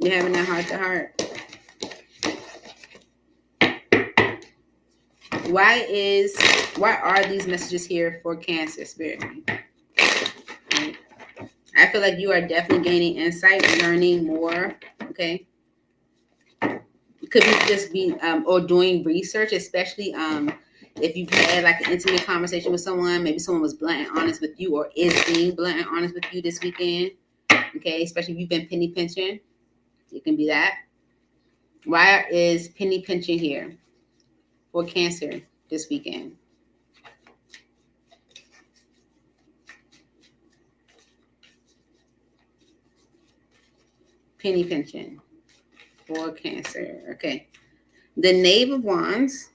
You're having that heart-to-heart. Why are these messages here for Cancer spirit? I feel like you are definitely gaining insight, learning more. Okay. It could be just or doing research, especially if you've had like an intimate conversation with someone, maybe someone was blunt and honest with you or is being blunt and honest with you this weekend. Okay, especially if you've been penny pinching. It can be that. Why is penny pinching here for Cancer this weekend? Penny pinching for Cancer. Okay. The Knave of Wands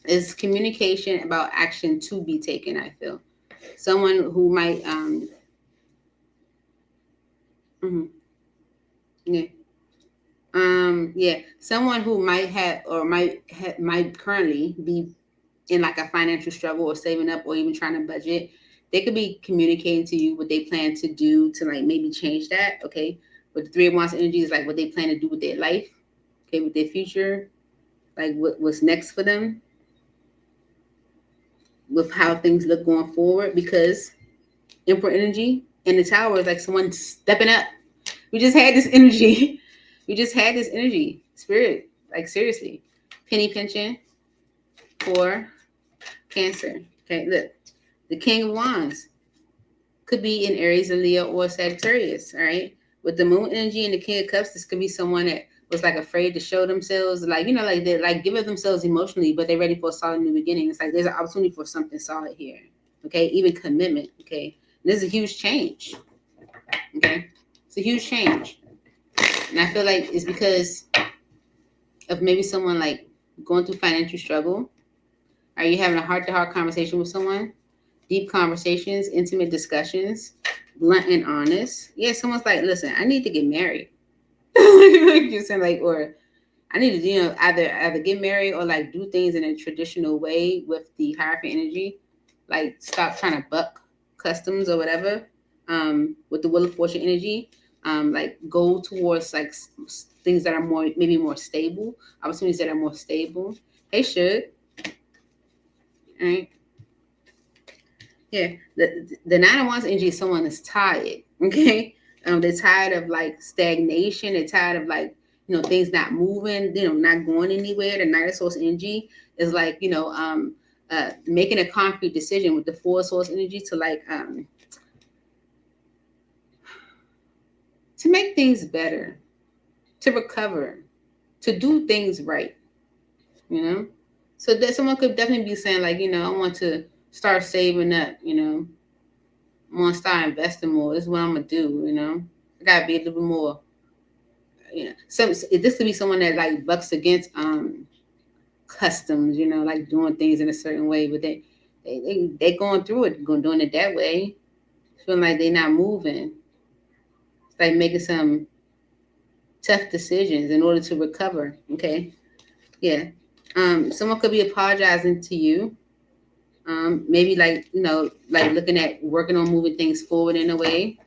is communication about action to be taken, I feel. Someone who might someone who might have or might currently be in like a financial struggle or saving up or even trying to budget. They could be communicating to you what they plan to do to like maybe change that. Okay. But the Three of Wands energy is like what they plan to do with their life. Okay, with their future, like what's next for them, with how things look going forward. Because Emperor energy, and the Tower is like someone stepping up. We just had this energy. We just had this energy. Spirit, like seriously. Penny pinching for Cancer. Okay, look. The King of Wands could be in Aries, Leo, or Sagittarius, all right? With the Moon energy and the King of Cups, this could be someone that was like afraid to show themselves, like, you know, like they're like giving themselves emotionally, but they're ready for a solid new beginning. It's like there's an opportunity for something solid here, okay? Even commitment, okay? And this is a huge change, okay? It's a huge change. And I feel like it's because of maybe someone like going through financial struggle. Are you having a heart-to-heart conversation with someone? Deep conversations, intimate discussions, blunt and honest. Yeah, someone's like, listen, I need to get married. Like you're saying, like, or I need to, you know, either get married or like do things in a traditional way with the Hierophant energy. Like stop trying to buck customs or whatever. With the Wheel of Fortune energy, like go towards like things that are more, maybe more stable, opportunities that are more stable. They should. All right. Yeah, the Nine of Wands energy is someone that's tired. Okay, they're tired of like stagnation. They're tired of like, you know, things not moving. You know, not going anywhere. The Knight of Swords energy is like, you know, making a concrete decision with the Four of Swords energy to like to make things better, to recover, to do things right. You know, so that someone could definitely be saying like, you know, I want to start saving up. You know, I'm gonna start investing more. This is what I'm gonna do. You know, I gotta be a little bit more. You know, this could be someone that like bucks against customs. You know, like doing things in a certain way, but they going through it, doing it that way, feeling like they're not moving. It's like making some tough decisions in order to recover. Okay, yeah. Someone could be apologizing to you. Maybe like, you know, like looking at working on moving things forward in a way.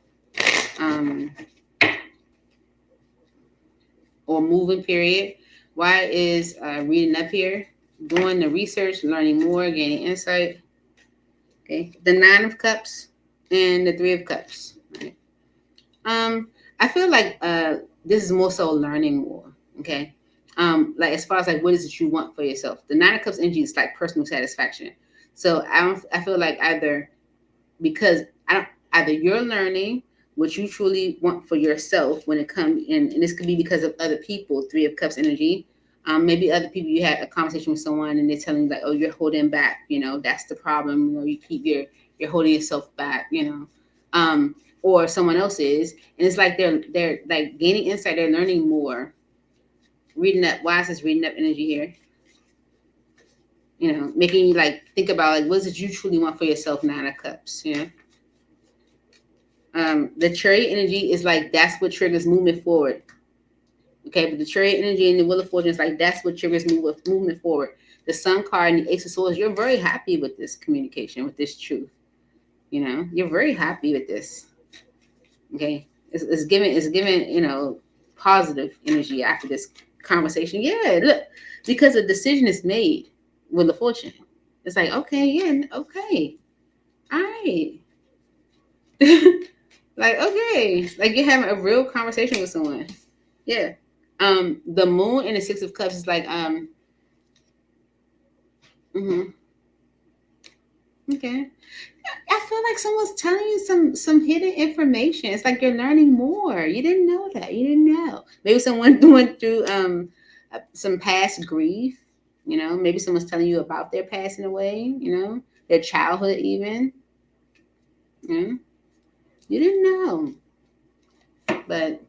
Or moving period. Why is reading up here? Doing the research, learning more, gaining insight. Okay. The Nine of Cups and the Three of Cups. Right? I feel like this is more so learning more. Okay. Like as far as like what is it you want for yourself? The Nine of Cups energy is like personal satisfaction. So I feel like either because either you're learning what you truly want for yourself when it comes in, and this could be because of other people. Three of Cups energy. Maybe other people, you had a conversation with someone and they're telling you like, oh, you're holding back. You know, that's the problem. You know, you keep you're holding yourself back. You know, or someone else is, and it's like they're like gaining insight. They're learning more. Reading up. Why is this reading up energy here? You know, making you like think about like what is it you truly want for yourself. Nine of Cups. You know, the Chariot energy is like that's what triggers movement forward. Okay, but the Chariot energy and the Wheel of Fortune is like that's what triggers movement forward. The Sun card and the Ace of Swords, you're very happy with this communication, with this truth. You know, you're very happy with this. Okay, it's given, you know, positive energy after this conversation. Yeah, look, because a decision is made with the Fortune. It's like, okay, yeah, okay, all right. Like, okay, like you're having a real conversation with someone. Yeah. The Moon and the Six of Cups is like, okay. I feel like someone's telling you some hidden information. It's like you're learning more. You didn't know that. You didn't know. Maybe someone went through some past grief. You know, maybe someone's telling you about their past in a way. You know, their childhood even. You know, you didn't know, but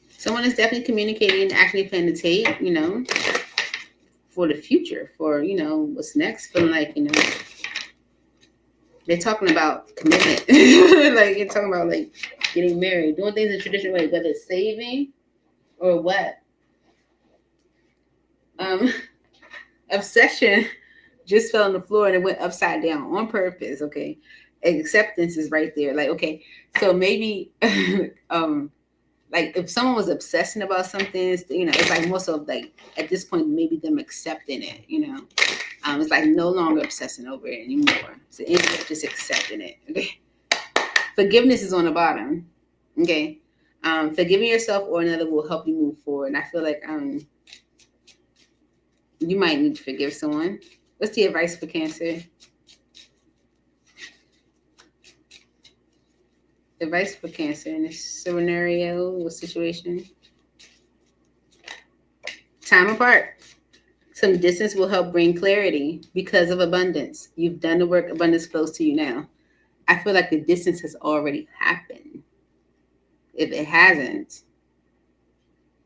someone is definitely communicating, actually planting the tape. You know, for the future, for, you know, what's next. Feeling like, you know, they're talking about commitment. Like you're talking about like getting married, doing things in a traditional way, whether it's saving or what. Obsession just fell on the floor and it went upside down on purpose. Okay. Acceptance is right there. Like, okay, so maybe like if someone was obsessing about something, it's like most of like at this point maybe them accepting it, it's like no longer obsessing over it anymore. So it's just accepting it. Okay. Forgiveness is on the bottom. Okay. Forgiving yourself or another will help you move forward. And I feel like you might need to forgive someone. What's the advice for Cancer? Advice for Cancer in this scenario or situation. Time apart. Some distance will help bring clarity because of abundance. You've done the work. Abundance flows to you now. I feel like the distance has already happened. If it hasn't,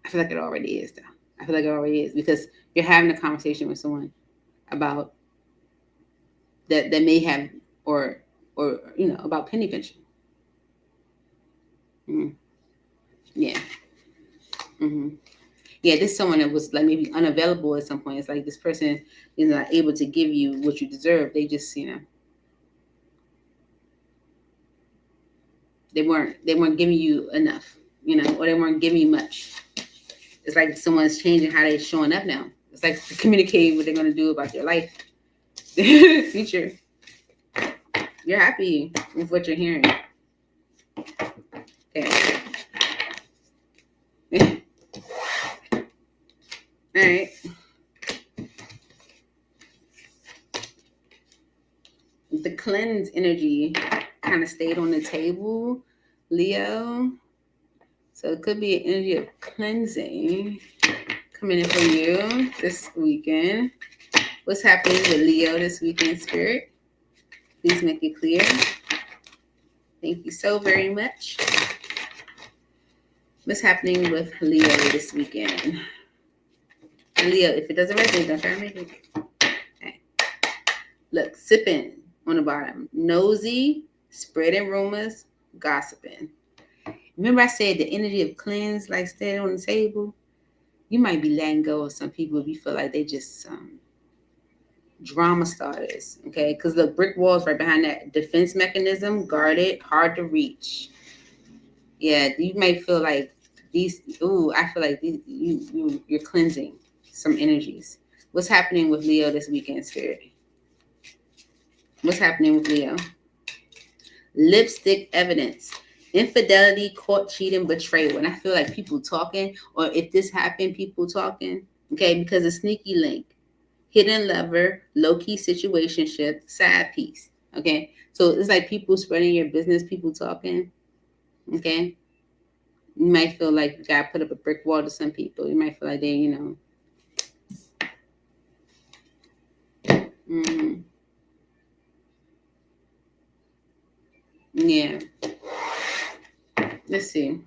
I feel like it already is, though. I feel like it already is because you're having a conversation with someone about that may have or about penny pinching. Mm-hmm. Yeah. Mm-hmm. Yeah, this is someone that was like maybe unavailable at some point. It's like this person is not able to give you what you deserve. They just, they weren't giving you enough, or they weren't giving you much. It's like someone's changing how they're showing up now. It's like communicating what they're going to do about their life, future. You're happy with what you're hearing. Okay. All right. The cleanse energy kind of stayed on the table, Leo. So it could be an energy of cleansing coming in for you this weekend. What's happening with Leo this weekend, Spirit? Please make it clear. Thank you so very much. What's happening with Leo this weekend? Leo, if it doesn't resonate, don't try to make it. Okay. Look, sipping on the bottom. Nosy, spreading rumors, gossiping. Remember I said the energy of cleanse, like staying on the table? You might be letting go of some people if you feel like they just drama starters, okay? Because the brick walls right behind that defense mechanism, guarded, hard to reach. Yeah, you might feel like I feel like you're cleansing some energies. What's happening with Leo this weekend, Spirit? What's happening with Leo? Lipstick evidence. Infidelity, court cheating, betrayal. And I feel like people talking, or if this happened, people talking, okay, because a sneaky link. Hidden lover, low-key situationship, side piece, okay? So it's like people spreading your business, people talking, okay? You might feel like you got to put up a brick wall to some people. You might feel like they, Mm-hmm. Yeah. Let's see.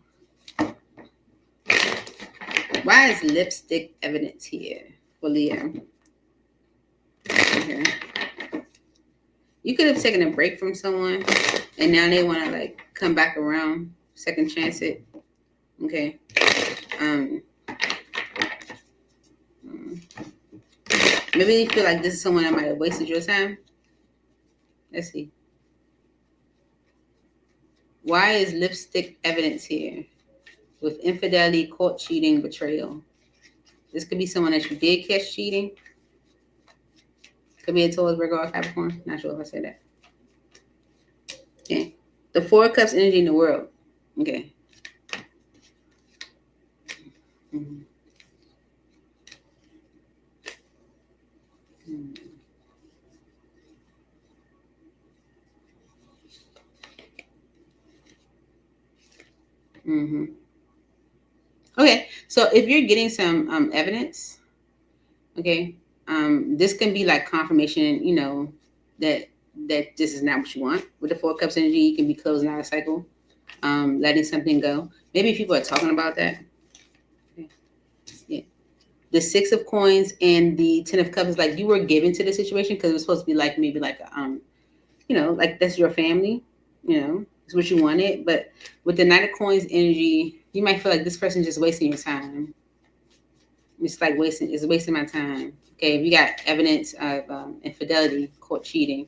Why is lipstick evidence here for Leo? Okay. You could have taken a break from someone and now they want to like come back around, second chance it. Okay. Maybe you feel like this is someone that might have wasted your time. Let's see. Why is lipstick evidence here with infidelity, court cheating, betrayal? This could be someone that you did catch cheating. Could be a Taurus, Virgo, or Capricorn. Not sure if I said that. Okay. The Four of Cups energy in the world. Okay. Mm-hmm. Mm-hmm. Okay, so if you're getting some evidence, okay, this can be like confirmation, that this is not what you want. With the Four Cups energy, you can be closing out a cycle, letting something go. Maybe people are talking about that. Okay. Yeah. The Six of Coins and the Ten of Cups is like you were given to the situation because it was supposed to be like maybe like like that's your family, it's what you wanted. But with the Knight of Coins energy, you might feel like this person just wasting your time. It's like wasting my time. Okay, if you got evidence of infidelity, court cheating,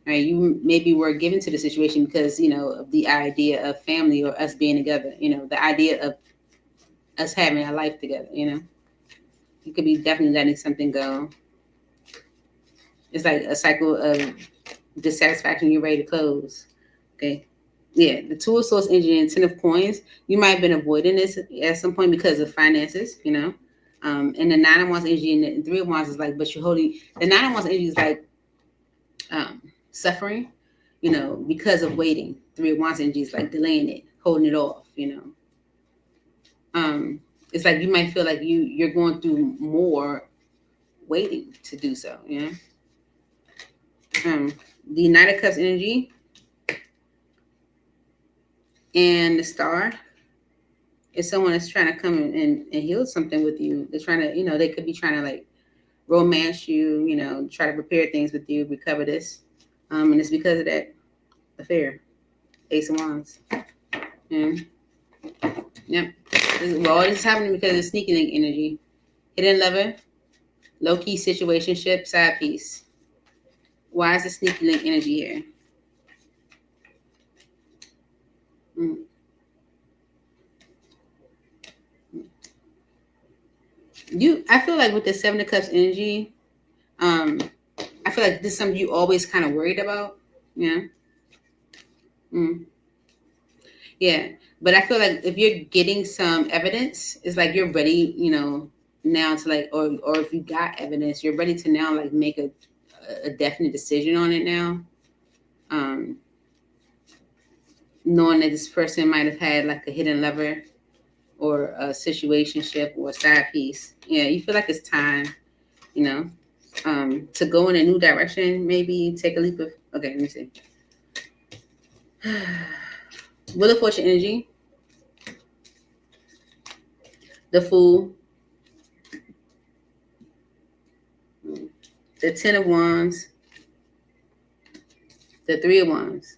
Right? You maybe were given to the situation because, of the idea of family or us being together, the idea of us having a life together, You could be definitely letting something go. It's like a cycle of dissatisfaction you're ready to close. Okay. Yeah, the Two of Swords energy and Ten of Coins, you might have been avoiding this at some point because of finances, And the Nine of Wands energy and the Three of Wands is like, but you're holding, the Nine of Wands energy is like suffering, because of waiting. Three of Wands energy is like delaying it, holding it off, It's like you might feel like you're going through more waiting to do so, The Knight of Cups energy and the Star is someone that's trying to come and heal something with you. They're trying to, they could be trying to like romance you, try to prepare things with you, recover this. And it's because of that affair. Ace of Wands. Yep. All this is happening because of sneaky link energy. Hidden lover, low-key situationship, side piece. Why is the sneaky link energy here? I feel like with the Seven of Cups energy, I feel like this is something you always kind of worried about. Yeah. Yeah. But I feel like if you're getting some evidence, it's like you're ready, now to like, or if you got evidence, you're ready to now like make a definite decision on it now. Knowing that this person might have had like a hidden lover or a situationship or a side piece. Yeah, you feel like it's time, to go in a new direction, maybe take a leap of, okay, let me see. Wheel of Fortune energy. The Fool. The Ten of Wands. The Three of Wands.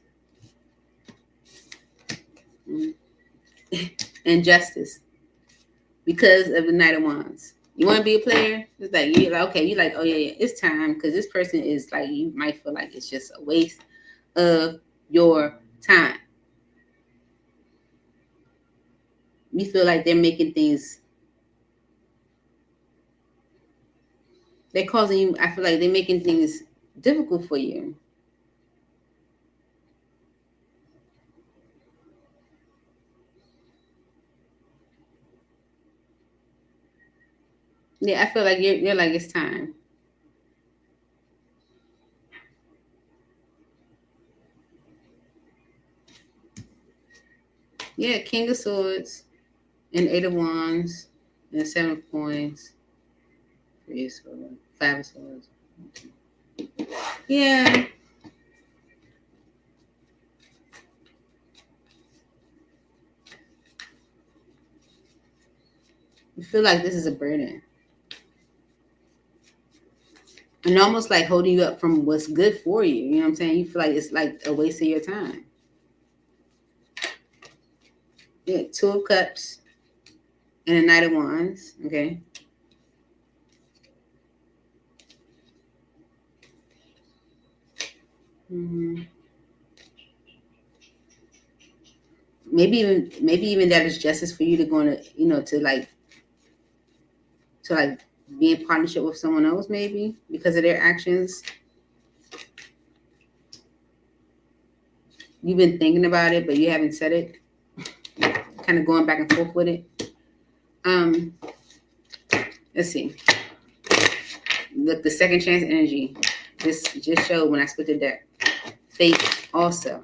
And Justice. Because of the Knight of Wands. You want to be a player? It's like, you're like, okay, you're like, oh yeah, it's time. Because this person is like, you might feel like it's just a waste of your time. You feel like they're making things, they're causing you, I feel like they're making things difficult for you. Yeah, I feel like you're like, it's time. Yeah, King of Swords and Eight of Wands and Seven of Coins. Three of Swords, Five of Swords. Yeah. You feel like this is a burden. And almost like holding you up from what's good for you. You know what I'm saying? You feel like it's like a waste of your time. Yeah, Two of Cups and a Knight of Wands. Okay. Maybe even that is justice for you to go on to like be in partnership with someone else, maybe because of their actions. You've been thinking about it, but you haven't said it. Kind of going back and forth with it. Let's see. Look, the second chance energy. This just showed when I split the deck. Fate also.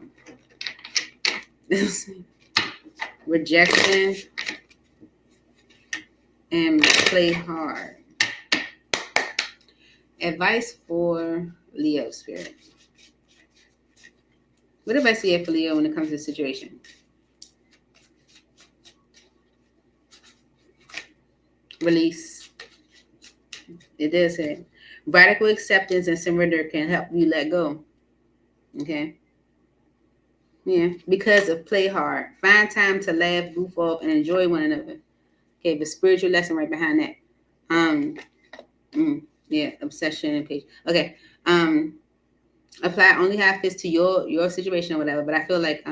Rejection and play hard. Advice for Leo spirit. What advice do you have for Leo when it comes to the situation? Release. It does say radical acceptance and surrender can help you let go. Okay. Yeah, because of play hard. Find time to laugh, goof off, and enjoy one another. Okay, the spiritual lesson right behind that. Yeah, obsession and patience. Okay. apply only how it fits to your situation or whatever. But I feel like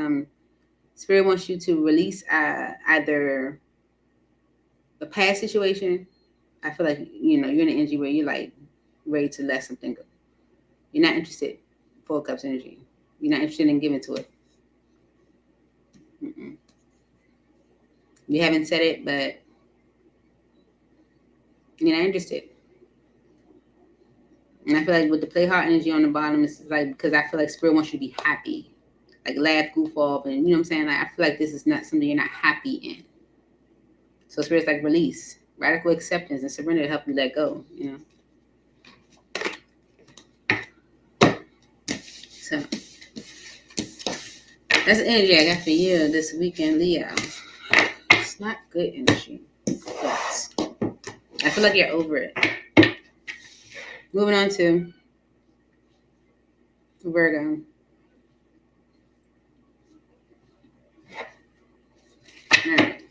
Spirit wants you to release either a past situation. I feel like you're in an energy where you're like ready to let something go. You're not interested. 4 cups energy. You're not interested in giving to it. Mm-mm. You haven't said it, but you're not interested. And I feel like with the play heart energy on the bottom, it's like because I feel like Spirit wants you to be happy, like laugh, goof off, and you know what I'm saying. Like I feel like this is not something you're not happy in. So Spirit's like release, radical acceptance, and surrender to help you let go. So that's the energy I got for you this weekend, Leo. It's not good energy, but I feel like you're over it. Moving on to Virgo. All right.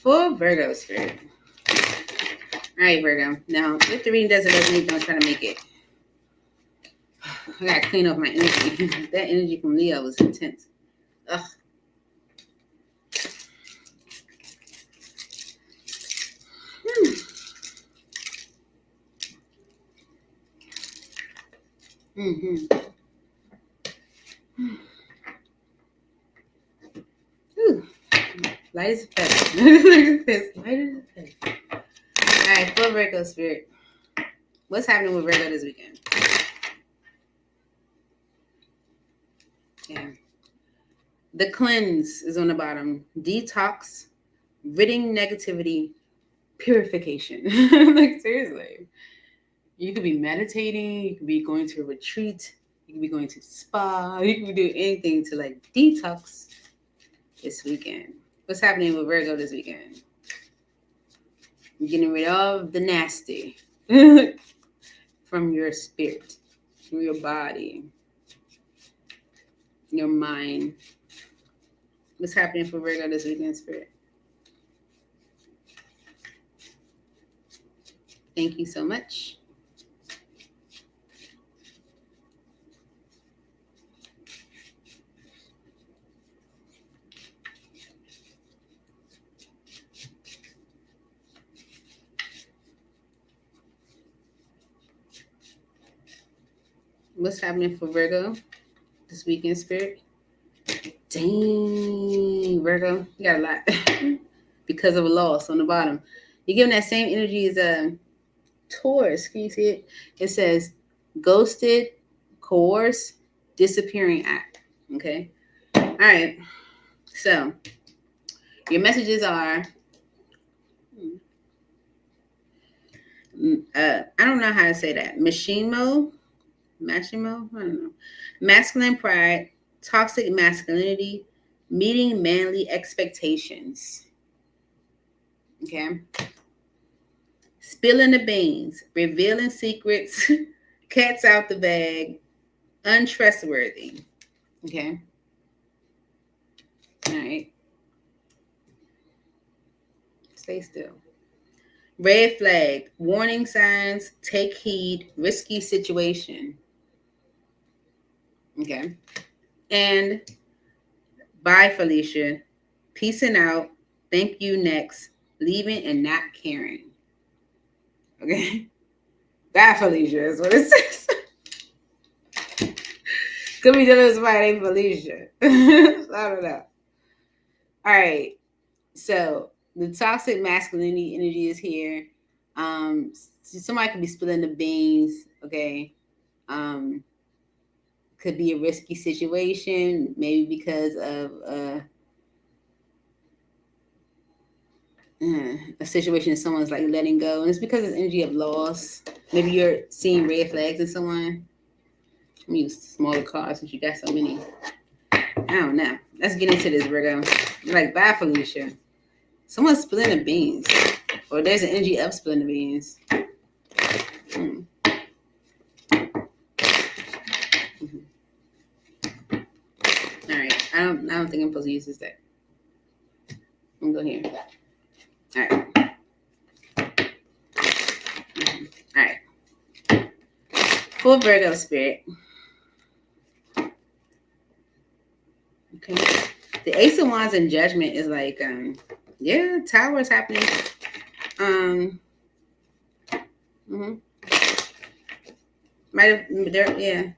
For Virgo Spirit. All right, Virgo. Now, if the reading doesn't resonate, don't try to make it. I gotta clean up my energy. That energy from Leo was intense. Ugh. Mm-hmm. Ooh. Light as a feather. Light as a feather. All right, for Virgo Spirit. What's happening with Virgo this weekend? Yeah. The cleanse is on the bottom. Detox, ridding negativity, purification. Like, seriously. You could be meditating. You could be going to a retreat. You could be going to spa. You could be doing anything to like detox this weekend. What's happening with Virgo this weekend? You're getting rid of the nasty from your spirit, from your body, your mind. What's happening for Virgo this weekend, Spirit? Thank you so much. What's happening for Virgo this weekend, Spirit? Dang, Virgo, you got a lot because of a loss on the bottom. You're giving that same energy as a Taurus. Can you see it? It says ghosted, coerce, disappearing act. Okay. All right. So your messages are I don't know how to say that. Machimo, I don't know. Masculine pride, toxic masculinity, meeting manly expectations. Okay. Spilling the beans, revealing secrets, cats out the bag, untrustworthy. Okay. All right. Stay still. Red flag, warning signs, take heed, risky situation. Okay. And bye, Felicia. Peacing out. Thank you next. Leaving and not caring. Okay. Bye, Felicia is what it says. Could be dealing with somebody named Felicia. I don't know. All right. So the toxic masculinity energy is here. Somebody could be spilling the beans. Okay. Could be a risky situation, maybe because of a situation that someone's like letting go, and it's because it's energy of loss. Maybe you're seeing red flags in someone. Let me use smaller cards since you got so many. I don't know. Let's get into this, Virgo. You're like, bye, Felicia. Someone's spilling the beans, or there's an energy of spilling the beans. Mm-hmm. All right. I don't think I'm supposed to use this deck. I'm gonna go here. All right. Mm-hmm. All right. For Virgo spirit. Okay. The Ace of Wands in Judgment is like, yeah, Tower is happening. Might have there, yeah.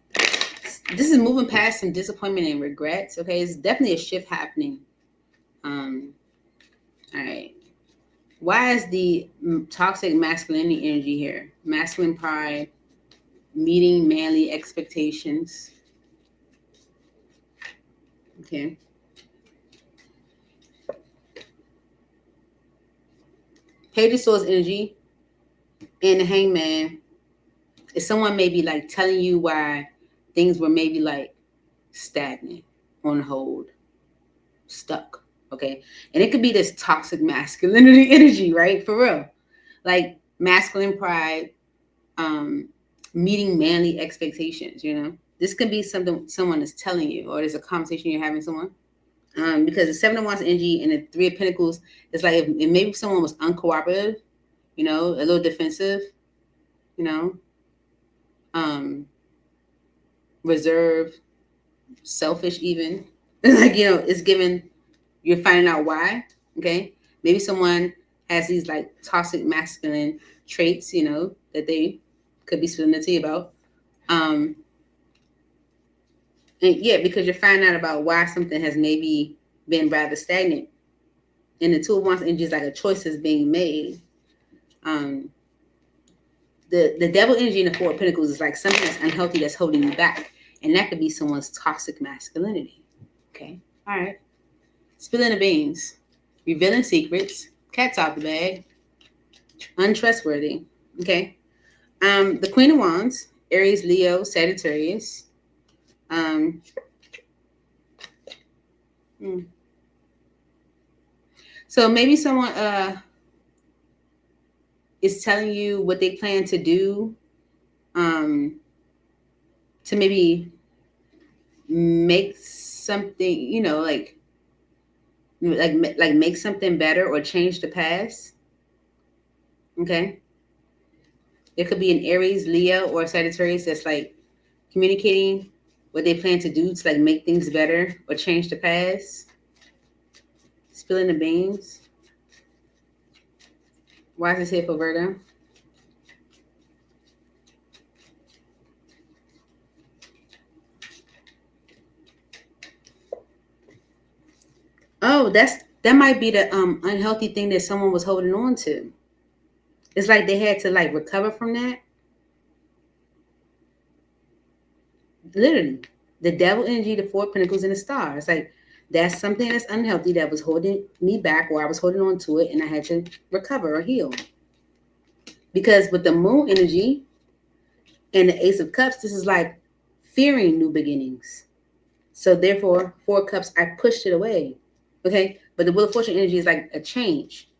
This is moving past some disappointment and regrets. Okay, it's definitely a shift happening. All right. Why is the toxic masculinity energy here? Masculine pride, meeting manly expectations. Okay. Page of Swords energy and the Hangman is someone maybe like telling you why things were maybe like stagnant, on hold, stuck. Okay. And it could be this toxic masculinity energy, right? For real. Like masculine pride, meeting manly expectations, you know? This could be something someone is telling you, or there's a conversation you're having with someone. Because the Seven of Wands energy and the Three of Pentacles, it's like if maybe someone was uncooperative, you know, a little defensive, you know, reserved, selfish even. Like, you know, it's given, you're finding out why, okay? Maybe someone has these like toxic masculine traits, you know, that they could be spilling the tea about. And yeah, because you're finding out about why something has maybe been rather stagnant. And the Two of Wands energy is like a choice is being made. The devil energy in the Four of Pentacles is like something that's unhealthy that's holding you back. And that could be someone's toxic masculinity. Okay. All right. Spilling the beans. Revealing secrets. Cat's out the bag. Untrustworthy. Okay. The Queen of Wands. Aries, Leo, Sagittarius. So maybe someone is telling you what they plan to do to maybe make something, you know, like make something better or change the past. Okay. It could be an Aries, Leo, or Sagittarius that's like communicating what they plan to do to like make things better or change the past. Spilling the beans. Why is this here for Virgo? Oh, that might be the unhealthy thing that someone was holding on to. It's like they had to like recover from that. Literally, the devil energy, the Four of Pentacles, and the Star. It's like that's something that's unhealthy that was holding me back, or I was holding on to it, and I had to recover or heal. Because with the Moon energy and the Ace of Cups, this is like fearing new beginnings. So therefore, Four of Cups, I pushed it away. Okay, but the Wheel of Fortune energy is like a change.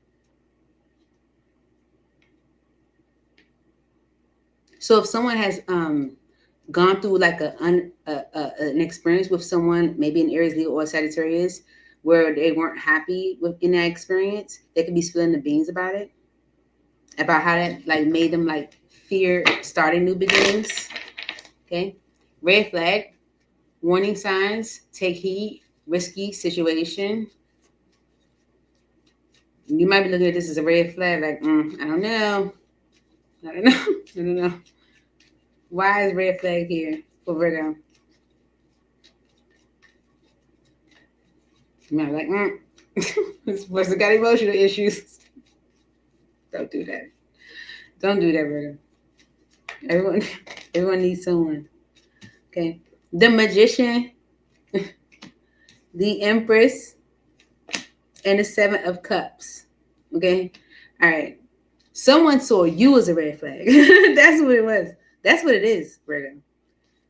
So if someone has gone through like an experience with someone, maybe an Aries, Leo, or Sagittarius, where they weren't happy in that experience, they could be spilling the beans about it, about how that like made them like fear starting new beginnings. Okay, red flag, warning signs, take heed, risky situation. You might be looking at this as a red flag, like I don't know. I don't know. Why is red flag here for Virgo? You might be like, this person got emotional issues. Don't do that. Don't do that, Virgo. Everyone needs someone. Okay. The Magician, the Empress, and the Seven of Cups. Okay. All right. Someone saw you as a red flag. That's what it was. That's what it is, Virgo.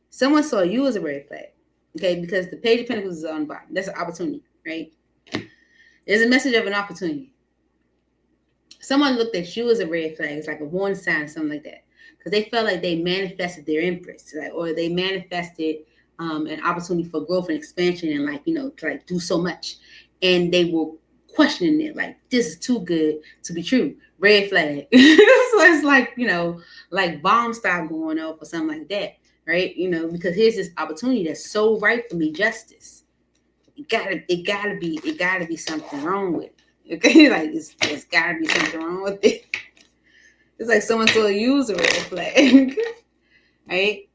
Someone saw you as a red flag. Okay, because the Page of Pentacles is on the bottom. That's an opportunity, right? There's a message of an opportunity. Someone looked at you as a red flag. It's like a warning sign or something like that. Because they felt like they manifested their Empress, right? Or they manifested an opportunity for growth and expansion and like, you know, to like do so much. And they were questioning it, like, this is too good to be true. Red flag. it's like, like bomb style going off or something like that, right? Because here's this opportunity that's so right for me, justice. It gotta be something wrong with it. Okay, like it's gotta be something wrong with it. It's like someone saw use a red flag, right?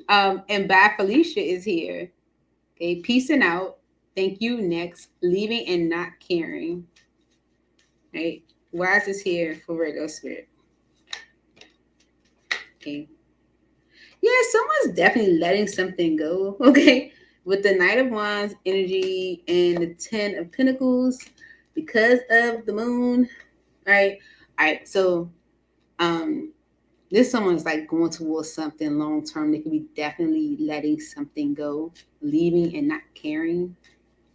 And Bad Felicia is here. Okay, peacing out. Thank you. Next, leaving and not caring. Right? Why is this here for Virgo spirit? Okay. Yeah, someone's definitely letting something go. Okay. With the Knight of Wands energy and the Ten of Pentacles because of the moon. All right. All right. So this someone's like going towards something long term. They could be definitely letting something go, leaving and not caring.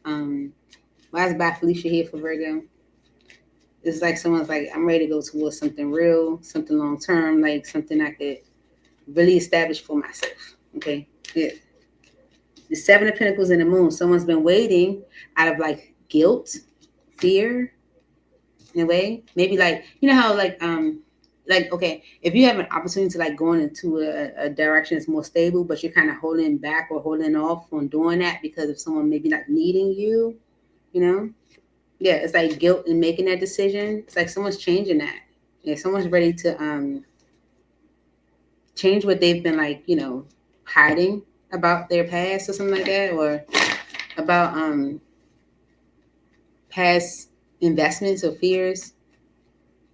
Why is Bad Felicia here for Virgo? It's like someone's like, I'm ready to go towards something real, something long term, like something I could really establish for myself. Okay. Yeah. The Seven of Pentacles and the Moon. Someone's been waiting out of like guilt, fear, in a way. Maybe like, how like okay, if you have an opportunity to like going into a direction that's more stable, but you're kind of holding back or holding off on doing that because of someone maybe not needing you, Yeah, it's like guilt in making that decision. It's like someone's changing that. Yeah, someone's ready to change what they've been like, hiding about their past or something like that, or about past investments or fears.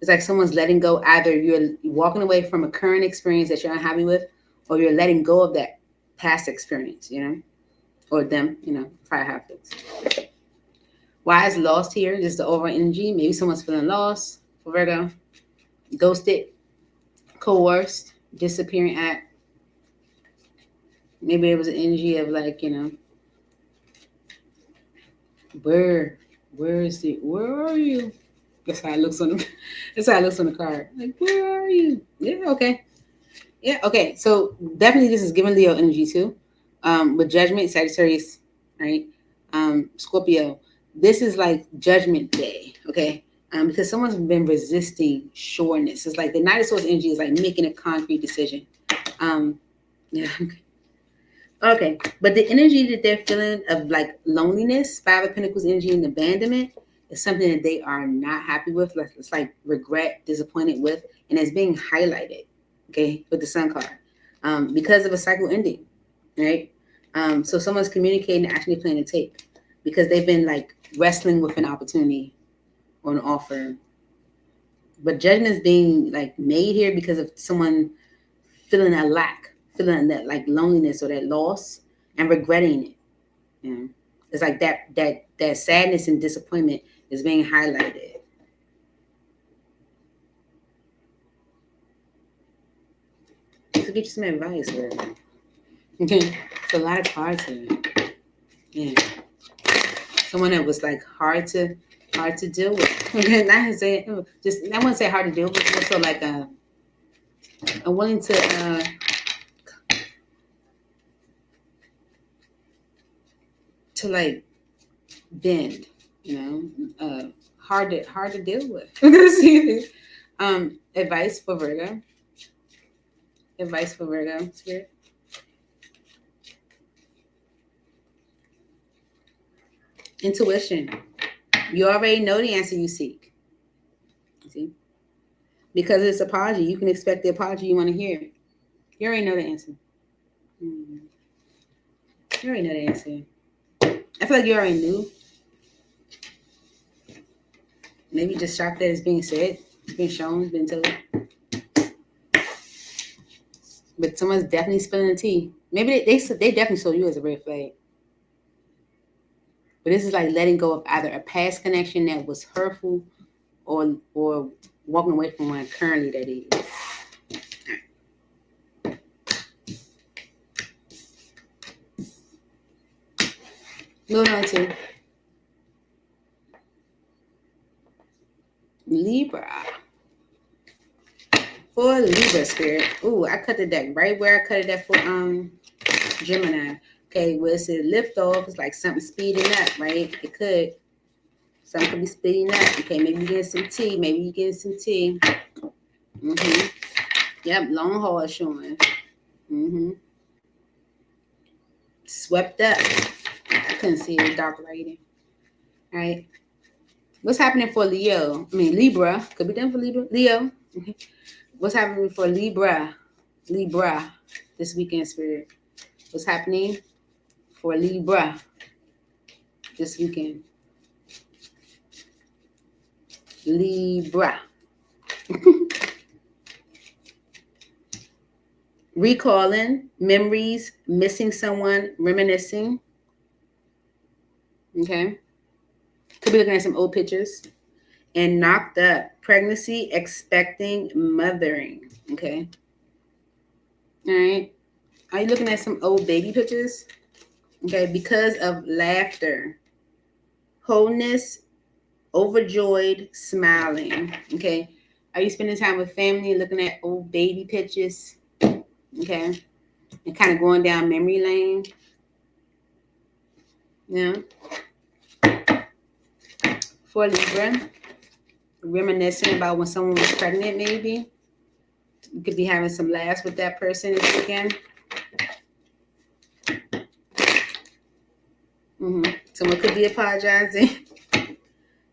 It's like someone's letting go. Either you're walking away from a current experience that you're unhappy with, or you're letting go of that past experience, or them, fire happens. Why is lost here? Just the overall energy. Maybe someone's feeling lost for Virgo. Ghosted, coerced, disappearing at. Maybe it was an energy of like, where are you? That's how it looks on the card. Like, where are you? Yeah, okay. Yeah, okay. So definitely this is giving Leo energy too. With Judgment, Sagittarius, right? Scorpio. This is like Judgment Day, okay? Because someone's been resisting sureness. It's like the Knight of Swords energy is like making a concrete decision. Yeah, okay. Okay, but the energy that they're feeling of like loneliness, Five of Pentacles energy and abandonment is something that they are not happy with. It's like regret, disappointed with, and it's being highlighted, okay, with the Sun card because of a cycle ending, right? So someone's communicating and actually playing a tape because they've been like wrestling with an opportunity or an offer. But judgment is being like made here because of someone feeling a lack, feeling that like loneliness or that loss and regretting it. It's like that sadness and disappointment is being highlighted. So get you some advice here. Okay, it's a lot of cards here. Yeah, someone that was like hard to deal with. Okay, not saying just I wouldn't say hard to deal with, but also like a willing to like bend, hard to deal with. Advice for Virgo. Advice for Virgo, Spirit. Intuition. You already know the answer you seek. See? Because it's apology. You can expect the apology you want to hear. You already know the answer. You already know the answer. I feel like you already knew. Maybe just shocked that it's being said, it's being shown, been told. But someone's definitely spilling the tea. Maybe they definitely saw you as a red flag. But this is like letting go of either a past connection that was hurtful or walking away from one currently that is. Moving on to Libra. For Libra spirit. Ooh, I cut the deck right where I cut it at for Gemini. Okay, where it says lift off, it's like something speeding up, right? It could. Something could be speeding up. Okay, maybe you get some tea. Maybe you get some tea. Mm-hmm. Yep, long haul is showing. Mm-hmm. Swept up. I couldn't see it, dark lighting. All right. What's happening for Leo? I mean, Libra. Could be done for Libra. Leo. Okay. What's happening for Libra? Libra. This weekend, Spirit. What's happening for Libra this weekend? Libra. Recalling memories, missing someone, reminiscing. Okay. Could be looking at some old pictures. And knocked up. Pregnancy, expecting, mothering. Okay. All right. Are you looking at some old baby pictures? Okay. Because of laughter, wholeness, overjoyed, smiling. Okay. Are you spending time with family looking at old baby pictures? Okay. And kind of going down memory lane? Yeah. For Libra, reminiscing about when someone was pregnant, maybe. You could be having some laughs with that person this weekend. Mm-hmm. Someone could be apologizing.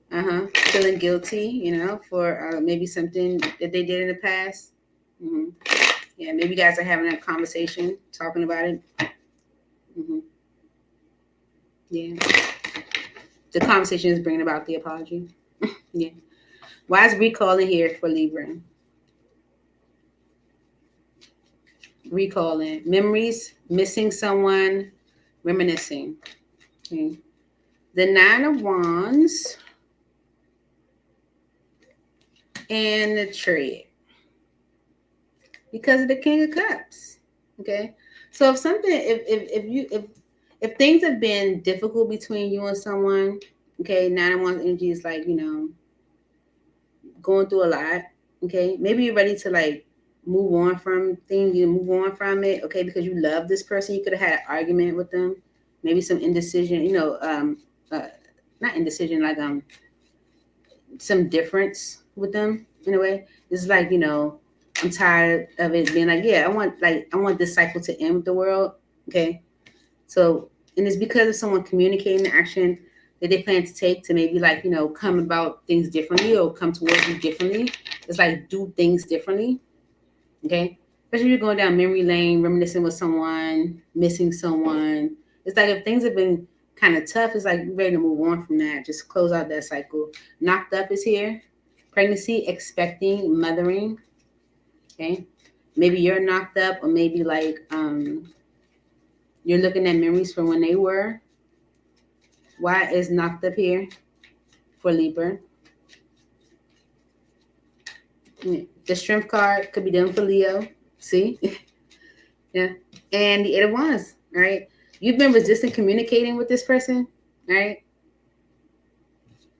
Feeling guilty, for maybe something that they did in the past. Mm-hmm. Yeah, maybe you guys are having a conversation, talking about it. Mm-hmm. Yeah. The conversation is bringing about the apology. Yeah. Why is recalling here for Libra? Recalling memories, missing someone, reminiscing. Okay. The 9 of Wands and the Chariot. Because of the King of Cups. Okay. So if things have been difficult between you and someone, okay, 9 of Wands energy is like, going through a lot. Okay. Maybe you're ready to like move on from things, move on from it, okay, because you love this person. You could have had an argument with them, maybe some indecision, not indecision, like some difference with them in a way. It's like, I'm tired of it being like, yeah, I want this cycle to end with the world. Okay. So, and it's because of someone communicating the action that they plan to take to maybe like, come about things differently or come towards you differently. It's like do things differently. Okay. Especially if you're going down memory lane, reminiscing with someone, missing someone. It's like if things have been kind of tough, it's like you're ready to move on from that. Just close out that cycle. Knocked up is here. Pregnancy, expecting, mothering. Okay. Maybe you're knocked up, or maybe like you're looking at memories from when they were. Why is knocked up here for Libra? The Strength card could be done for Leo. See? Yeah. And the 8 of Wands. All right. You've been resisting communicating with this person. All right.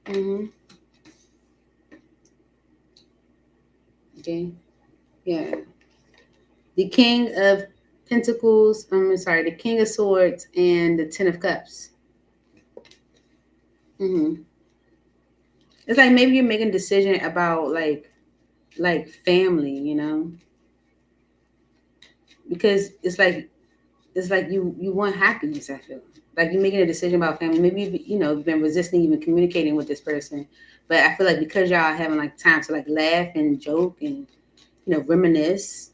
Mm-hmm. Okay. Yeah. The King of Pentacles. The King of Swords and the 10 of Cups. Mm-hmm. It's like maybe you're making a decision about like family, because it's like you want happiness. I feel like you're making a decision about family. Maybe you've been resisting even communicating with this person, but I feel like because y'all having like time to like laugh and joke and reminisce,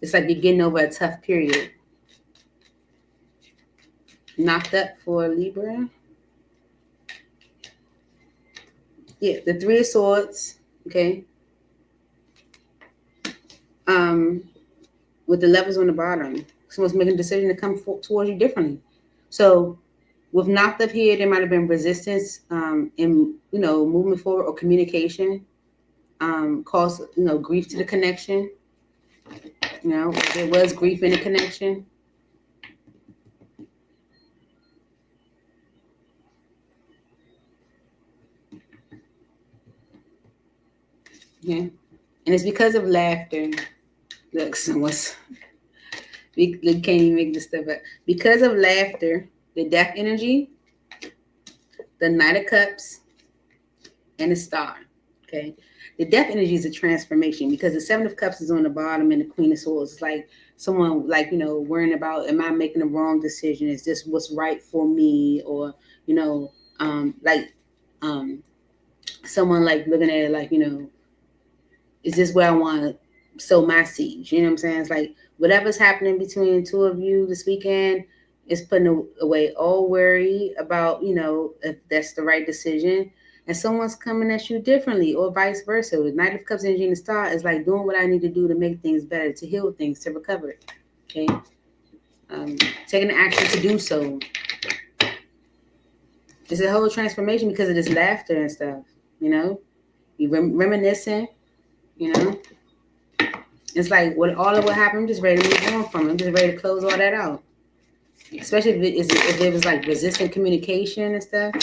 it's like you're getting over a tough period. Knocked up for Libra. Yeah, the 3 of Swords. Okay. With the levels on the bottom, someone's making a decision to come towards you differently. So with knocked up here, there might have been resistance in moving forward or communication. Cause grief to the connection. There was grief in the connection. Yeah, and it's because of laughter. Look, we can't even make this stuff up. Because of laughter, the death energy, the Knight of Cups, and the Star. Okay. The death energy is a transformation because the Seven of Cups is on the bottom and the Queen of Swords. It's like someone like, worrying about, am I making the wrong decision? Is this what's right for me? Or, like someone like looking at it like, is this where I want to sow my seeds? You know what I'm saying? It's like whatever's happening between the two of you this weekend is putting away all worry about, if that's the right decision. And someone's coming at you differently, or vice versa. With Knight of Cups energy in the star is like doing what I need to do to make things better, to heal things, to recover it. Okay, taking the action to do so. It's a whole transformation because of this laughter and stuff. You reminiscing. It's like all of what happened. I'm just ready to move on from it. I'm just ready to close all that out. Especially if it was like resistant communication and stuff.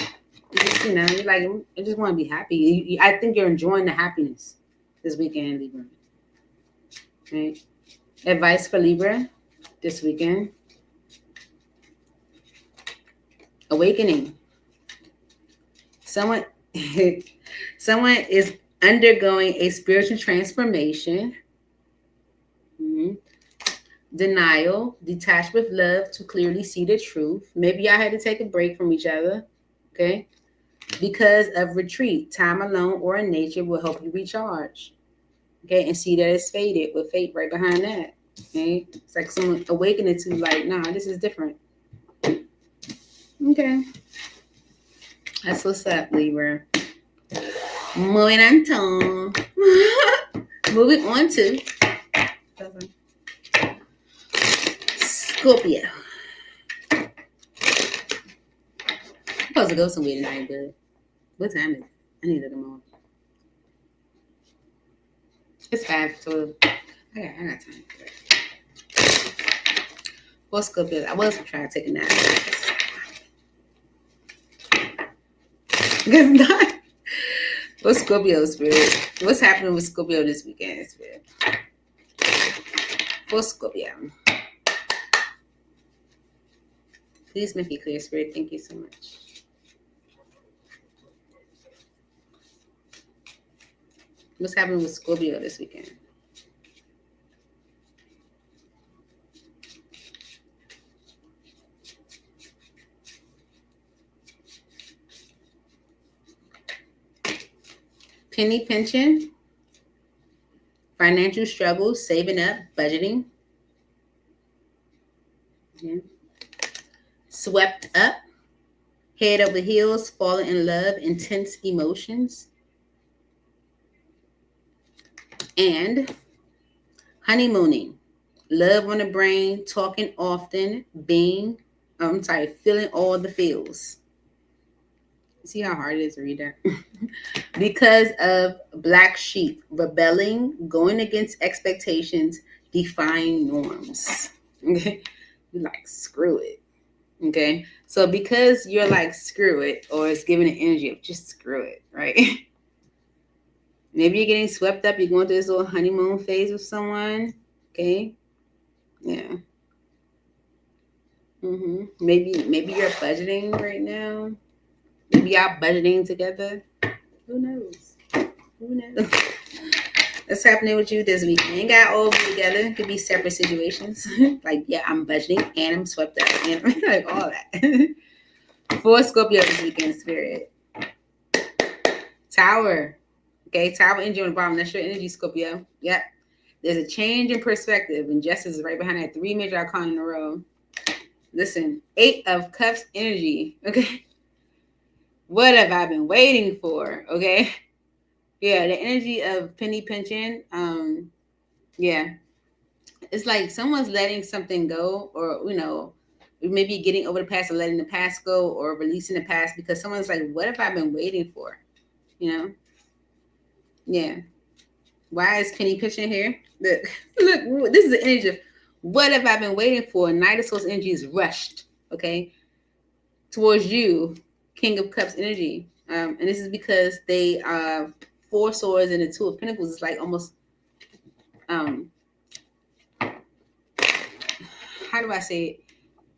You're like, I just want to be happy. I think you're enjoying the happiness this weekend, Libra. Right? Advice for Libra this weekend. Awakening. Someone is undergoing a spiritual transformation. Denial, detached with love to clearly see the truth. Maybe y'all had to take a break from each other. Okay. Because of retreat, time alone or in nature will help you recharge. Okay, and see that it's faded with fate right behind that. Okay, it's like someone awakening to like, nah, this is different. Okay, that's what's up, Libra. Moving on to Scorpio. I'm supposed to go somewhere tonight, but what time is it? I need to look them on. It's 5:12. I got time. For Scorpio, I was trying to take a nap. Guess not. For Scorpio, Spirit. What's happening with Scorpio this weekend, Spirit? For Scorpio. Please make it clear, Spirit. Thank you so much. What's happening with Scorpio this weekend? Penny pension, financial struggles, saving up, budgeting. Okay. Swept up, head over heels, falling in love, intense emotions. And honeymooning, love on the brain, talking often, feeling all the feels. See how hard it is to read that? Because of black sheep, rebelling, going against expectations, defying norms. Okay, you're like, screw it. Okay, so because you're like, screw it, or it's giving an energy of just screw it, right? Maybe you're getting swept up. You're going through this little honeymoon phase with someone. Okay. Yeah. Maybe you're budgeting right now. Maybe y'all budgeting together. Who knows? What's happening with you this week? You ain't got all of them together. It could be separate situations. Like, yeah, I'm budgeting and I'm swept up. And like all that. For Scorpio this weekend, Spirit. Tower. Okay, Tower energy on the bottom. That's your energy, Scorpio. Yep. There's a change in perspective, and justice is right behind that. 3 major arcana in a row. Listen, 8 of Cups energy. Okay. What have I been waiting for? Okay. Yeah, the energy of penny pinching. Yeah. It's like someone's letting something go, or maybe getting over the past or letting the past go, or releasing the past because someone's like, what have I been waiting for? Yeah. Why is penny pinching here? Look, this is the energy of what have I been waiting for? Knight of Swords energy is rushed, okay, towards you, King of Cups energy. And this is because they are 4 swords and the 2 of Pentacles. It's like almost, how do I say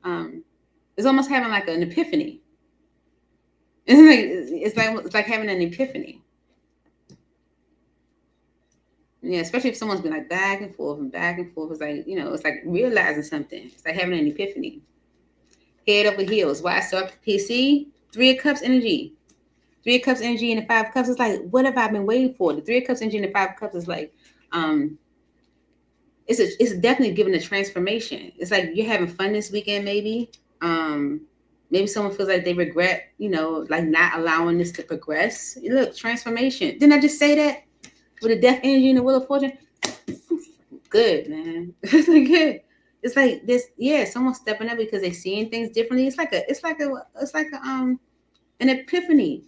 it? It's almost having like an epiphany. It's like having an epiphany. Yeah, especially if someone's been like back and forth and back and forth. It's like, it's like realizing something. It's like having an epiphany. Head over heels. Why? So PC, 3 of Cups energy. 3 of Cups energy and the 5 of Cups is like, what have I been waiting for? The 3 of Cups energy and the 5 of Cups is like, it's definitely giving a transformation. It's like you're having fun this weekend, maybe. Maybe someone feels like they regret, like not allowing this to progress. Look, transformation. Didn't I just say that? With the Death energy and the Wheel of Fortune? Good, man. It's like good. It's like this, yeah, someone's stepping up because they're seeing things differently. It's like an epiphany.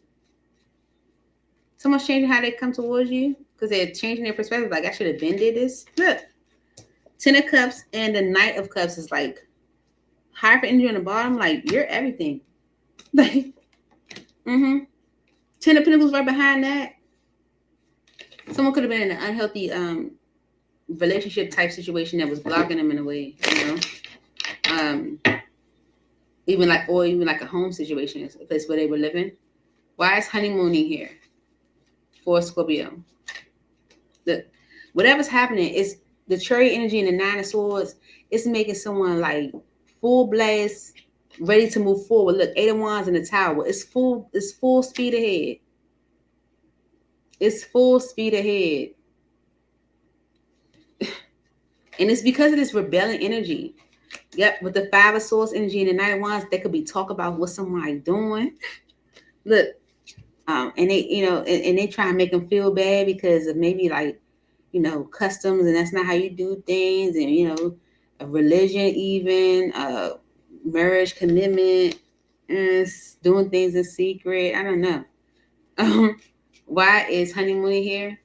Someone's changing how they come towards you because they're changing their perspective. Like, I should have been did this. Look, 10 of Cups and the Knight of Cups is like high for energy on the bottom. Like, you're everything. Like, 10 of Pentacles right behind that. Someone could have been in an unhealthy relationship type situation that was blocking them in a way, even like a home situation, a place where they were living. Why is honeymooning here for Scorpio? Whatever's happening is the Chariot energy and the 9 of Swords. It's making someone like full blast, ready to move forward. Look, 8 of Wands in the Tower. It's full speed ahead. It's full speed ahead. And it's because of this rebelling energy. Yep, with the 5 of Swords energy and the 9 of Wands, they could be talk about what somebody doing. Look, and they, and they try and make them feel bad because of maybe like, customs, and that's not how you do things, and a religion, even marriage commitment, and doing things in secret. I don't know. Why is honeymooning here?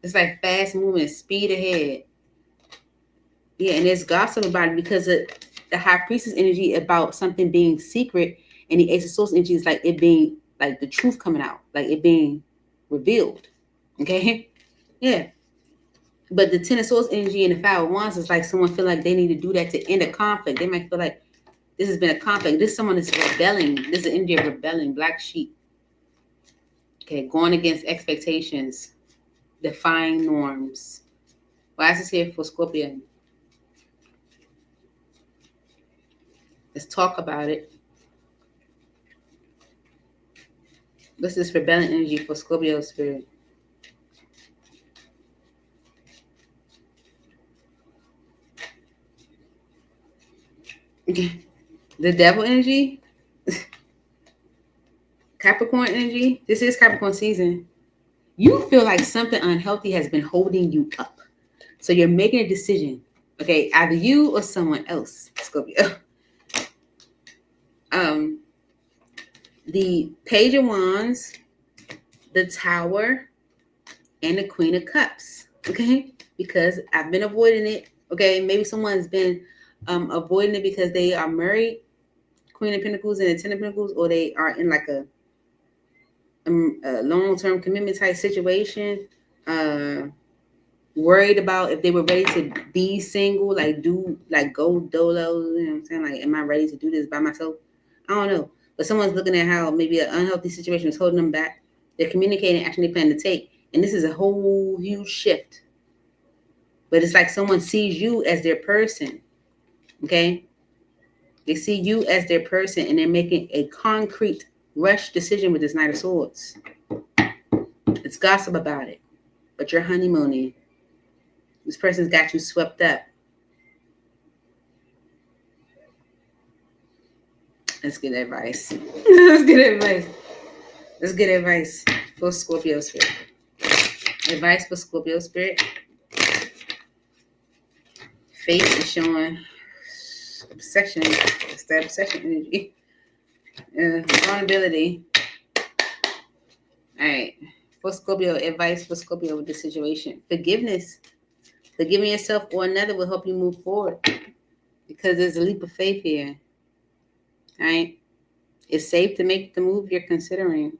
It's like fast moving, speed ahead. Yeah, and there's gossip about it because of the High Priestess energy about something being secret, and the Ace of Swords energy is like it being like the truth coming out, like it being revealed. Okay, yeah. But the 10 of Swords energy and the 5 of Wands is like someone feel like they need to do that to end a conflict. They might feel like this has been a conflict. This someone is rebelling. This is an energy of rebelling, black sheep. Okay, going against expectations, defying norms. Why is this here for Scorpio? Let's talk about it. This is rebellion energy for Scorpio spirit. The Devil energy. Capricorn energy. This is Capricorn season. You feel like something unhealthy has been holding you up. So you're making a decision. Okay, either you or someone else, Scorpio. The Page of Wands, the Tower, and the Queen of Cups. Okay, because I've been avoiding it. Okay, maybe someone's been avoiding it because they are married, Queen of Pentacles and the 10 of Pentacles, or they are in like a long-term commitment type situation. Worried about if they were ready to be single, go dolo. You know what I'm saying? Like, am I ready to do this by myself? I don't know. But someone's looking at how maybe an unhealthy situation is holding them back. They're communicating action they plan to take. And this is a whole huge shift. But it's like someone sees you as their person. Okay? They see you as their person, and they're making a concrete rush decision with this Knight of Swords. It's gossip about it. But you're honeymooning. This person's got you swept up. Let's get advice. Let's get advice for Scorpio spirit. Advice for Scorpio spirit. Fate is showing obsession. It's that obsession energy. Vulnerability. All right. For Scorpio, advice for Scorpio with this situation. Forgiveness. Forgiving yourself or another will help you move forward. Because there's a leap of faith here. All right? It's safe to make the move you're considering.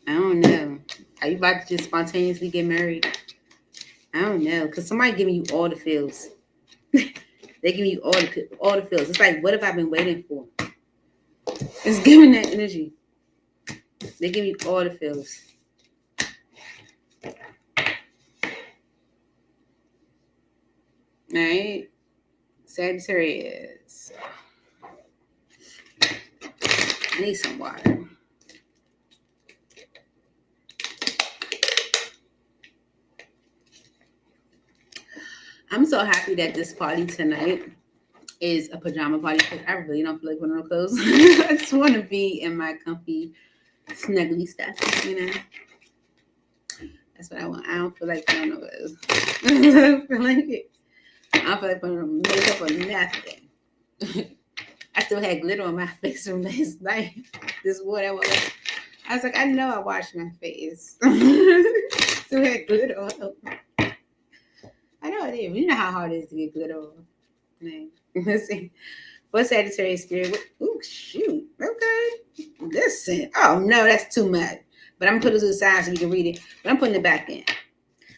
I don't know. Are you about to just spontaneously get married? I don't know. Because somebody giving you all the feels. They're giving you all the feels. It's like, what have I been waiting for? It's giving that energy. They give you all the feels. All right, Sagittarius. I need some water. I'm so happy that this party tonight is a pajama party because I really don't feel like putting on clothes. I just want to be in my comfy, snuggly stuff, you know. That's what I want. I don't feel like putting on clothes. I don't feel like it. I don't feel like putting on makeup or nothing. I still had glitter on my face from last night. This water, I was like, I know I washed my face. Still had glitter on. I know it is. You know how hard it is to get glitter on. Let's see. What's Sagittarius spirit? Oh, shoot. Okay. Listen. Oh, no, that's too much. But I'm going to put it to the side so you can read it. But I'm putting it back in.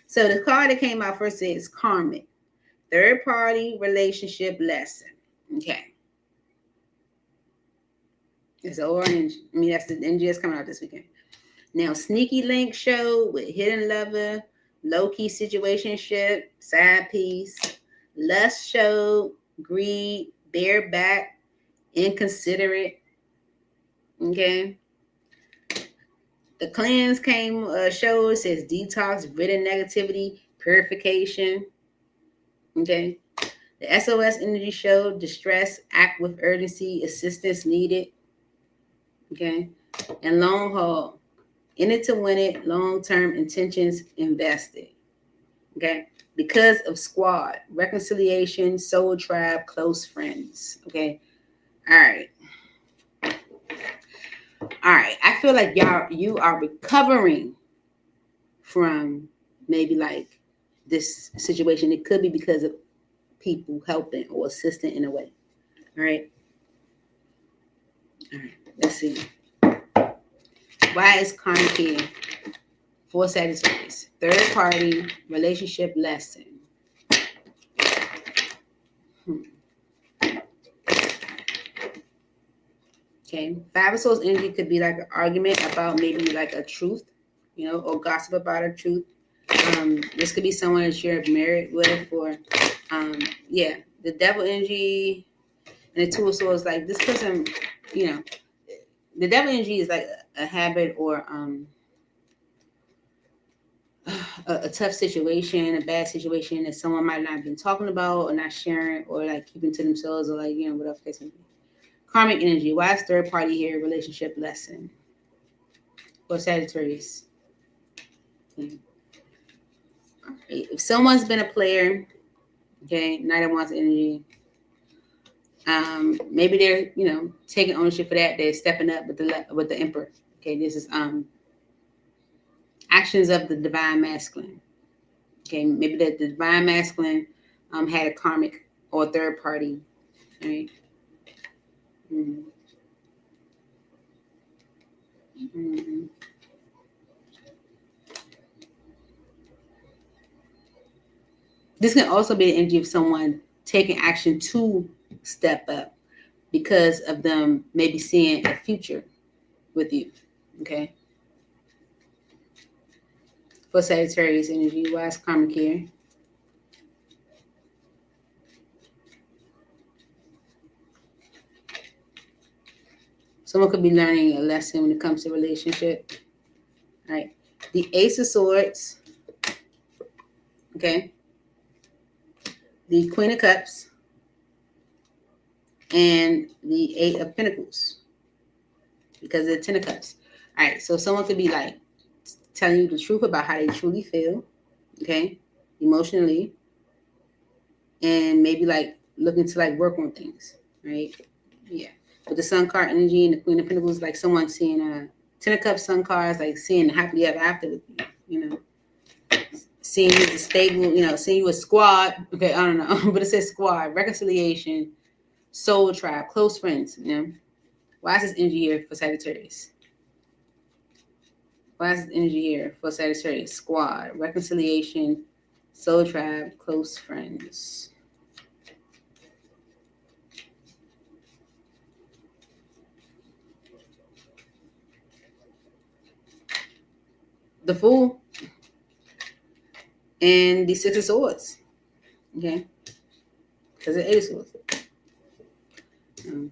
So the card that came out first says karmic. Third party relationship lesson. Okay. It's orange. I mean, that's the energy that's coming out this weekend. Now, sneaky link show with hidden lover, low-key situationship, side piece, lust show, greed, bareback, inconsiderate. Okay. The cleanse came show says detox, rid of negativity, purification. Okay. The SOS energy show, distress, act with urgency, assistance needed. Okay. And long haul, in it to win it, long-term intentions invested. Okay. Because of squad, reconciliation, soul tribe, close friends. Okay. All right. All right. I feel like you are recovering from maybe like this situation. It could be because of people helping or assisting in a way. All right. All right. Let's see. Why is karmic here for Sagittarius? Third party relationship lesson. Okay. Five of Swords energy could be like an argument about maybe like a truth, you know, or gossip about a truth. This could be someone that you're married with, or yeah, the devil energy and the Two of Swords. Like this person, you know, the devil energy is like a habit or a tough situation, a bad situation that someone might not have been talking about or not sharing or like keeping to themselves or like, you know, whatever case may be. Karmic energy. Why is third party here? Relationship lesson for Sagittarius. Okay. If someone's been a player, okay, Knight of Wands energy. Maybe they're, you know, taking ownership for that. They're stepping up with the Emperor. Okay, this is actions of the divine masculine. Okay, maybe the divine masculine had a karmic or third party. Right. Mm-hmm. Mm-hmm. This can also be the energy of someone taking action to step up because of them maybe seeing a future with you. Okay. For Sagittarius energy, why is karmic here? Someone could be learning a lesson when it comes to relationship. All right. The Ace of Swords. Okay. The Queen of Cups. And the Eight of Pentacles. Because of the Ten of Cups. All right. So someone could be like telling you the truth about how they truly feel. Okay. Emotionally. And maybe like looking to like work on things. Right. Yeah. With the Sun card energy and the Queen of Pentacles, like someone seeing Ten of Cups, Sun cards, like seeing happily ever after with you, you know. Seeing you as a stable, you know, seeing you as squad. Okay, I don't know. But it says squad, reconciliation, soul tribe, close friends, you know. Why is this energy here for Sagittarius? Why is this energy here for Sagittarius? Squad, reconciliation, soul tribe, close friends. the Fool, and the Six of Swords. Okay, because the Eight of Swords. All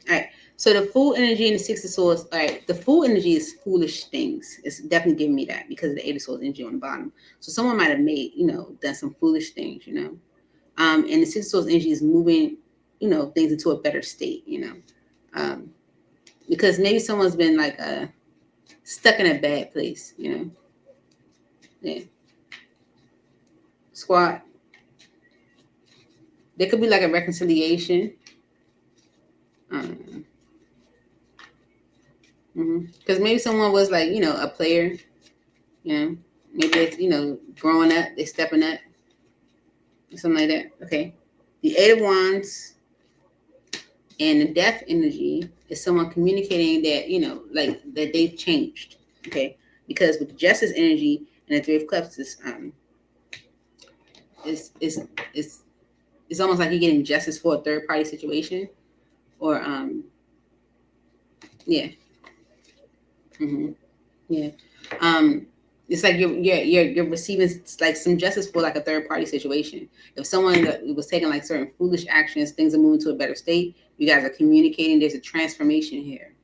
right. So the Fool energy and the Six of Swords. All right. The Fool energy is foolish things. It's definitely giving me that because of the Eight of Swords energy on the bottom. So someone might have made, done some foolish things, And the Six of Swords energy is moving, things into a better state, because maybe someone's been like stuck in a bad place, Yeah. Squad. There could be like a reconciliation. Because maybe someone was like, a player, maybe it's, growing up, they're stepping up, something like that. Okay. The Eight of Wands and the Death energy is someone communicating that, like that they've changed. Okay. Because with the Justice energy and the Three of Cups, it's almost like you're getting justice for a third party situation. Or yeah. Yeah. It's like you're receiving like some justice for like a third party situation. If someone that was taking like certain foolish actions, things are moving to a better state. You guys are communicating. There's a transformation here.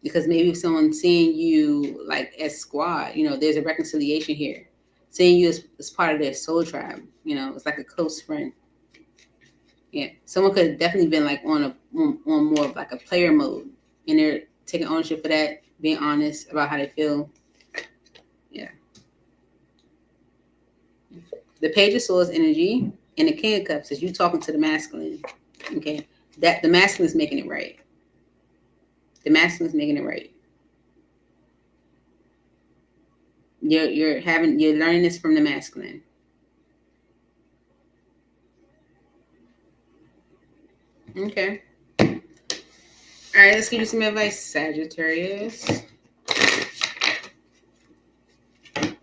Because maybe if someone's seeing you like as squad, there's a reconciliation here. Seeing you as part of their soul tribe, it's like a close friend. Yeah, someone could have definitely been like on more of like a player mode, and they're taking ownership for that, being honest about how they feel. Yeah. The Page of Swords energy and the King of Cups is you talking to the masculine. Okay, that the masculine is making it right. The masculine is making it right. You're learning this from the masculine. Okay. All right, let's give you some advice, Sagittarius.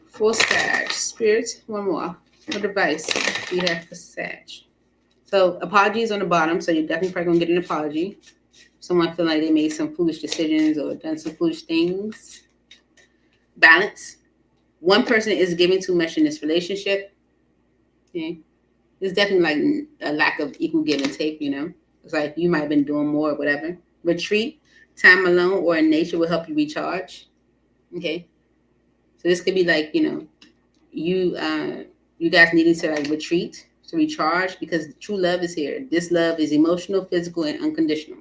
For Sag, Spirit, one more. What advice do you have for Sag? So apologies on the bottom, so you're definitely probably gonna get an apology. Someone feel like they made some foolish decisions or done some foolish things. Balance. One person is giving too much in this relationship. Okay. There's definitely like a lack of equal give and take, It's like you might have been doing more or whatever. Retreat, time alone or in nature will help you recharge. Okay. So this could be like, you guys needing to like retreat to recharge because true love is here. This love is emotional, physical, and unconditional.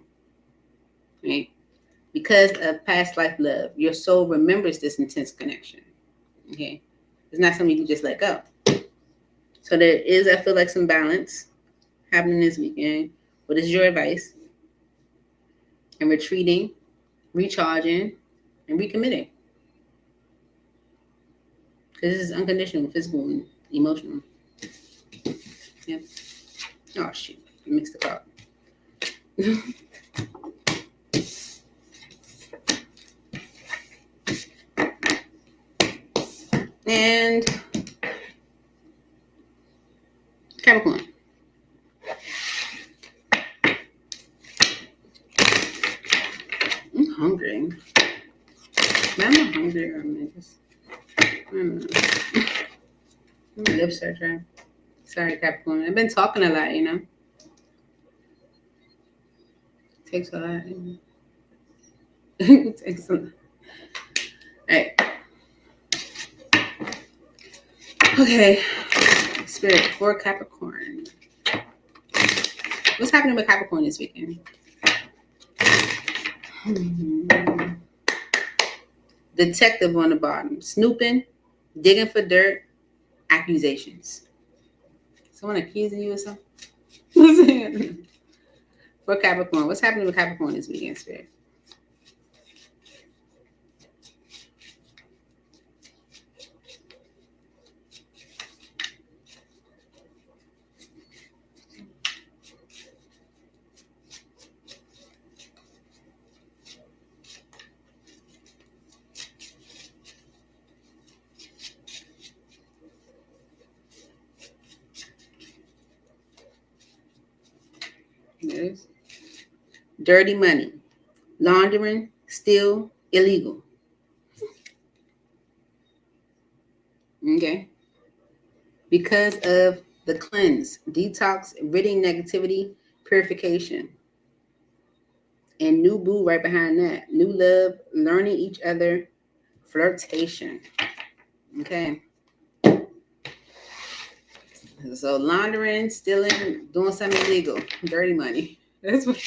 Right? Because of past life love, your soul remembers this intense connection. Okay. It's not something you can just let go. So there is, I feel like, some balance happening this weekend. What is your advice? And retreating, recharging, and recommitting. Because this is unconditional, physical, and emotional. Yep. Oh, shoot. I mixed it up. And Capricorn. I'm hungry. Man, I'm not hungry. I don't know. My lips are dry. Sorry, Capricorn. I've been talking a lot, It takes a lot. It takes a lot. All right. Okay. Spirit for Capricorn. What's happening with Capricorn this weekend? Detective on the bottom. Snooping, digging for dirt, accusations. Someone accusing you of something? For Capricorn. What's happening with Capricorn this weekend, Spirit? Yes. Dirty money, laundering, steal, illegal. Okay. Because of the cleanse, detox, ridding negativity, purification. And new boo right behind that. New love, learning each other, flirtation. Okay. So laundering, stealing, doing something illegal, dirty money. That's what.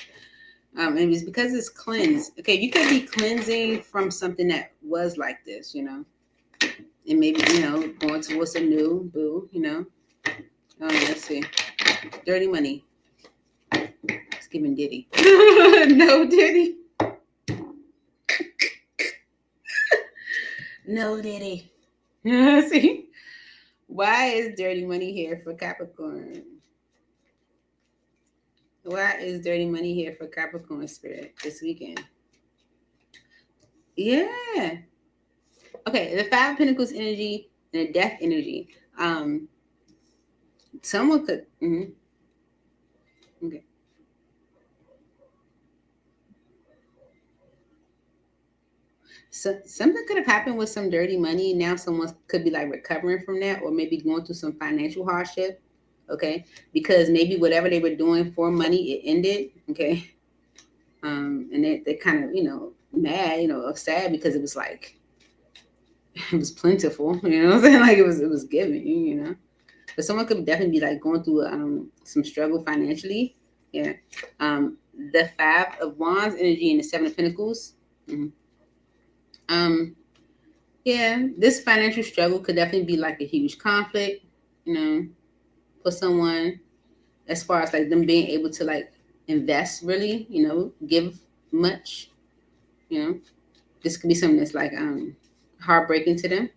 And it's because it's cleansed. Okay, you could be cleansing from something that was like this, and maybe going towards a new boo, let's see, dirty money. It's giving Diddy. No Diddy. No Diddy. See, why is dirty money here for Capricorn? Why is dirty money here for Capricorn spirit this weekend? Yeah. Okay, the Five of Pentacles energy and the Death energy. Someone could. Okay. So something could have happened with some dirty money. Now someone could be like recovering from that, or maybe going through some financial hardship. Okay, because maybe whatever they were doing for money, it ended. Okay, and they kind of mad, sad because it was like it was plentiful. You know what I'm saying? Like it was giving. But someone could definitely be like going through some struggle financially. Yeah. The Five of Wands energy and the Seven of Pentacles. Yeah, this financial struggle could definitely be like a huge conflict, for someone, as far as like them being able to like invest really, give much, this could be something that's like heartbreaking to them.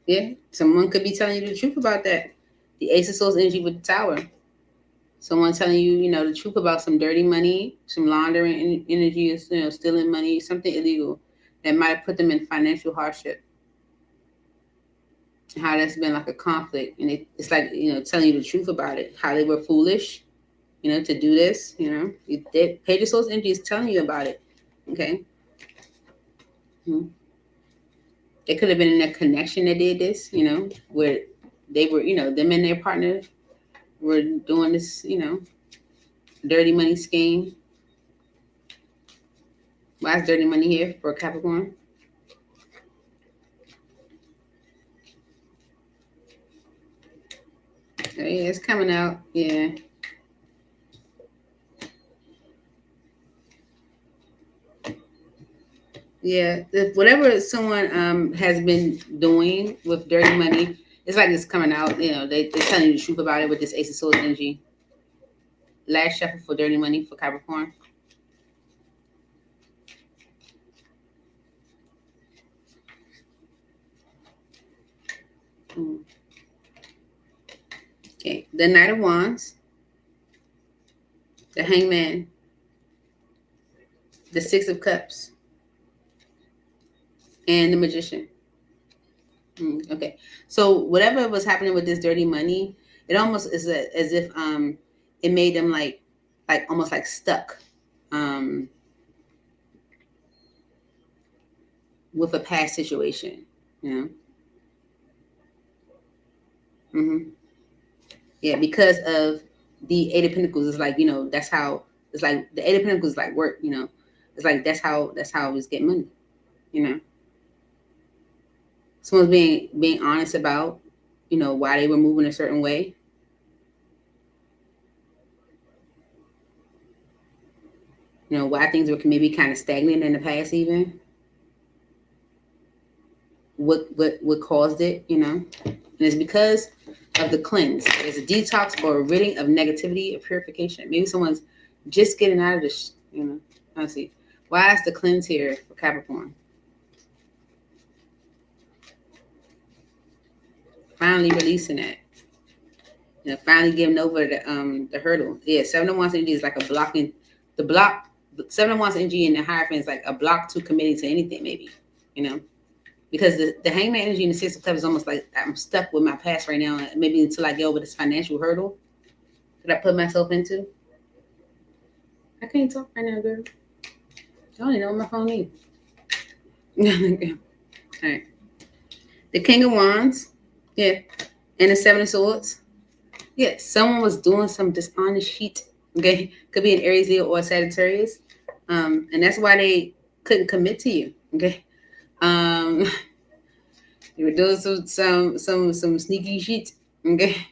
Yeah, someone could be telling you the truth about that. The Ace of Swords energy with the Tower. Someone telling you, the truth about some dirty money, some laundering energy, stealing money, something illegal that might put them in financial hardship. How that's been like a conflict, and it's like telling you the truth about it. How they were foolish, to do this. Page of Swords energy is telling you about it. Okay. It could have been in a connection that did this. Where they were, them and their partner were doing this, dirty money scheme. Why is dirty money here for Capricorn? Oh, yeah, it's coming out. Yeah. Yeah. Whatever someone has been doing with dirty money, it's like it's coming out. They're telling you the truth about it with this Ace of Swords energy. Last shuffle for dirty money for Capricorn. Okay. The Knight of Wands. The Hangman. The Six of Cups. And the Magician. Okay. So whatever was happening with this dirty money, it almost is as if it made them like almost like stuck with a past situation, Yeah, because of the Eight of Pentacles. It's like, that's how it's like the Eight of Pentacles is like work, it's like that's how it was getting money. Someone's being honest about why they were moving a certain way. Why things were maybe kind of stagnant in the past, even what caused it, and it's because of the cleanse. There's a detox or a ridding of negativity, or purification. Maybe someone's just getting out of this, Let's see. Why is the cleanse here for Capricorn? Finally releasing that. Finally giving over the hurdle. Yeah, Seven of Wands energy is like a blocking. The block. Seven of Wands energy in the Hierophant is like a block to committing to anything, maybe. Because the Hangman energy in the Six of Cups is almost like I'm stuck with my past right now, maybe until I get over this financial hurdle that I put myself into. I can't talk right now, girl. I don't even know what my phone needs. All right. The King of Wands. Yeah. And the Seven of Swords. Yeah. Someone was doing some dishonest shit. Okay. Could be an Aries, Leo, or Sagittarius. And that's why they couldn't commit to you. Okay. They were doing some sneaky shit. Okay.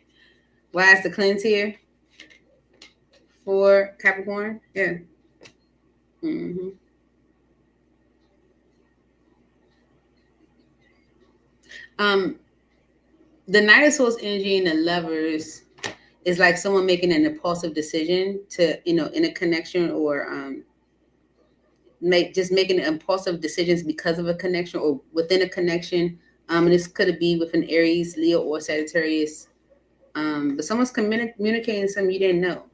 Why is the cleanse here for Capricorn? Yeah. Mm-hmm. The Knight of Swords energy and the Lovers is like someone making an impulsive decision to, in a connection, or making impulsive decisions because of a connection or within a connection. And this could be with an Aries, Leo, or Sagittarius. But someone's communicating something you didn't know.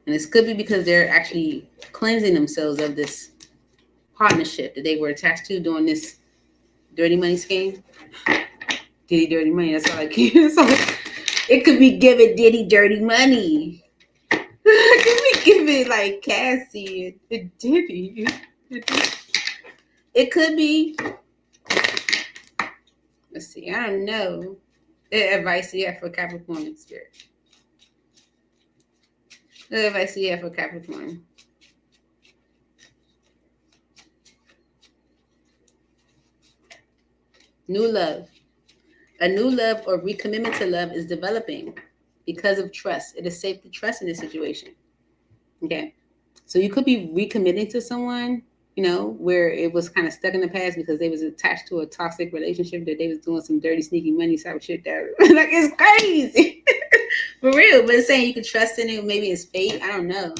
And this could be because they're actually cleansing themselves of this partnership that they were attached to during this dirty money scheme. Diddy dirty money. That's all I can. It could be giving Diddy dirty money. It could be giving like Cassie and Diddy. It could be. Let's see. I don't know. The advice you have for Capricorn spirit. The advice you have for Capricorn. New love. A new love or recommitment to love is developing because of trust. It is safe to trust in this situation. Okay. So you could be recommitting to someone, where it was kind of stuck in the past because they was attached to a toxic relationship that they was doing some dirty, sneaky money type of shit that like it's crazy. For real. But it's saying you can trust in it. Maybe it's fate. I don't know.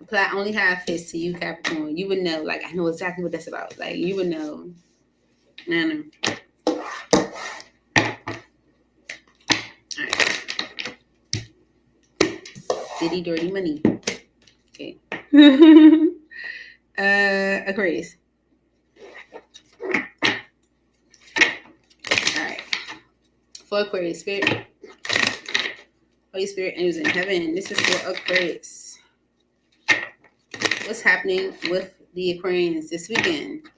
Apply only how it fits to you, Capricorn. You would know. Like, I know exactly what that's about. Like, you would know. I don't know. All right. Diddy dirty money. Okay. Aquarius. All right. For Aquarius, Spirit. Holy Spirit, angels in heaven. This is for Aquarius. What's happening with the Aquarians this weekend?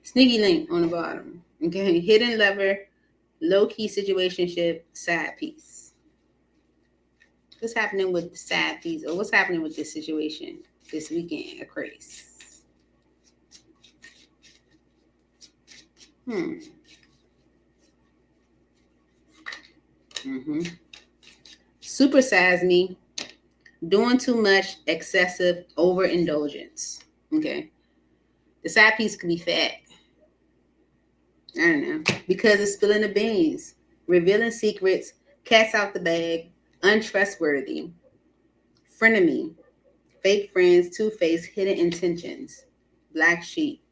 Sneaky link on the bottom. Okay. Hidden lover, low-key situationship, side piece. What's happening with the side piece, or what's happening with this situation this weekend, Aquarius? Supersize me, doing too much, excessive, overindulgence. Okay. The side piece could be fat. I don't know. Because it's spilling the beans, revealing secrets, cats out the bag, untrustworthy, frenemy, fake friends, two-faced, hidden intentions, black sheep.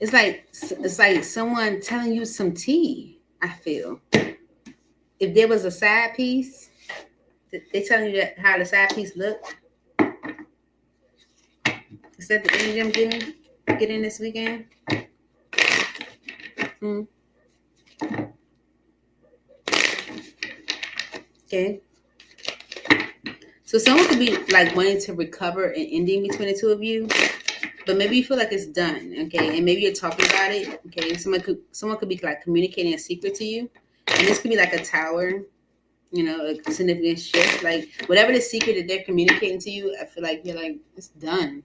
It's like someone telling you some tea, I feel. If there was a side piece, they telling you how the side piece looked. Is that the energy I'm getting this weekend? Okay. So someone could be like wanting to recover an ending between the two of you, but maybe you feel like it's done, okay? And maybe you're talking about it, okay? Someone could be like communicating a secret to you, and this could be like a tower, a significant shift. Like whatever the secret that they're communicating to you, I feel like you're like, it's done.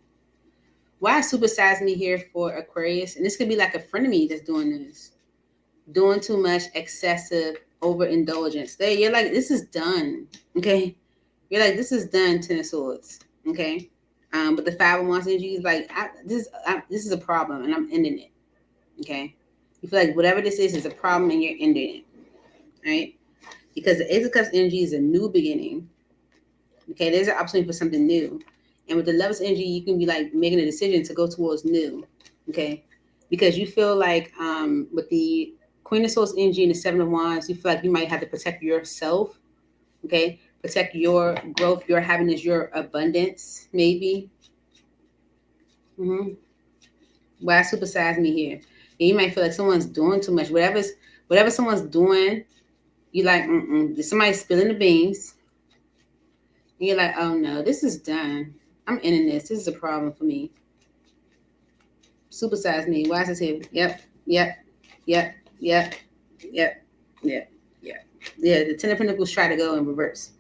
Why supersize me here for Aquarius? And this could be like a friend of me that's doing this. Doing too much, excessive, overindulgence. You're like, this is done, okay? You're like, this is done, Ten of Swords, okay? But the Five of Wands energy is like, this is a problem, and I'm ending it, okay? You feel like whatever this is a problem, and you're ending it, right? Because the Ace of Cups energy is a new beginning, okay? There's an opportunity for something new. And with the Lovers energy, you can be like making a decision to go towards new, okay? Because you feel like with the Queen of Swords energy and the Seven of Wands, you feel like you might have to protect yourself, okay? Protect your growth, your happiness, your abundance, maybe. Why supersize me here? And you might feel like someone's doing too much. Whatever's whatever someone's doing, you like, somebody's spilling the beans. And you're like, oh no, this is done. I'm ending this. This is a problem for me. Supersize me. Why is this here? Yep. Yeah. The Ten of Pentacles try to go in reverse.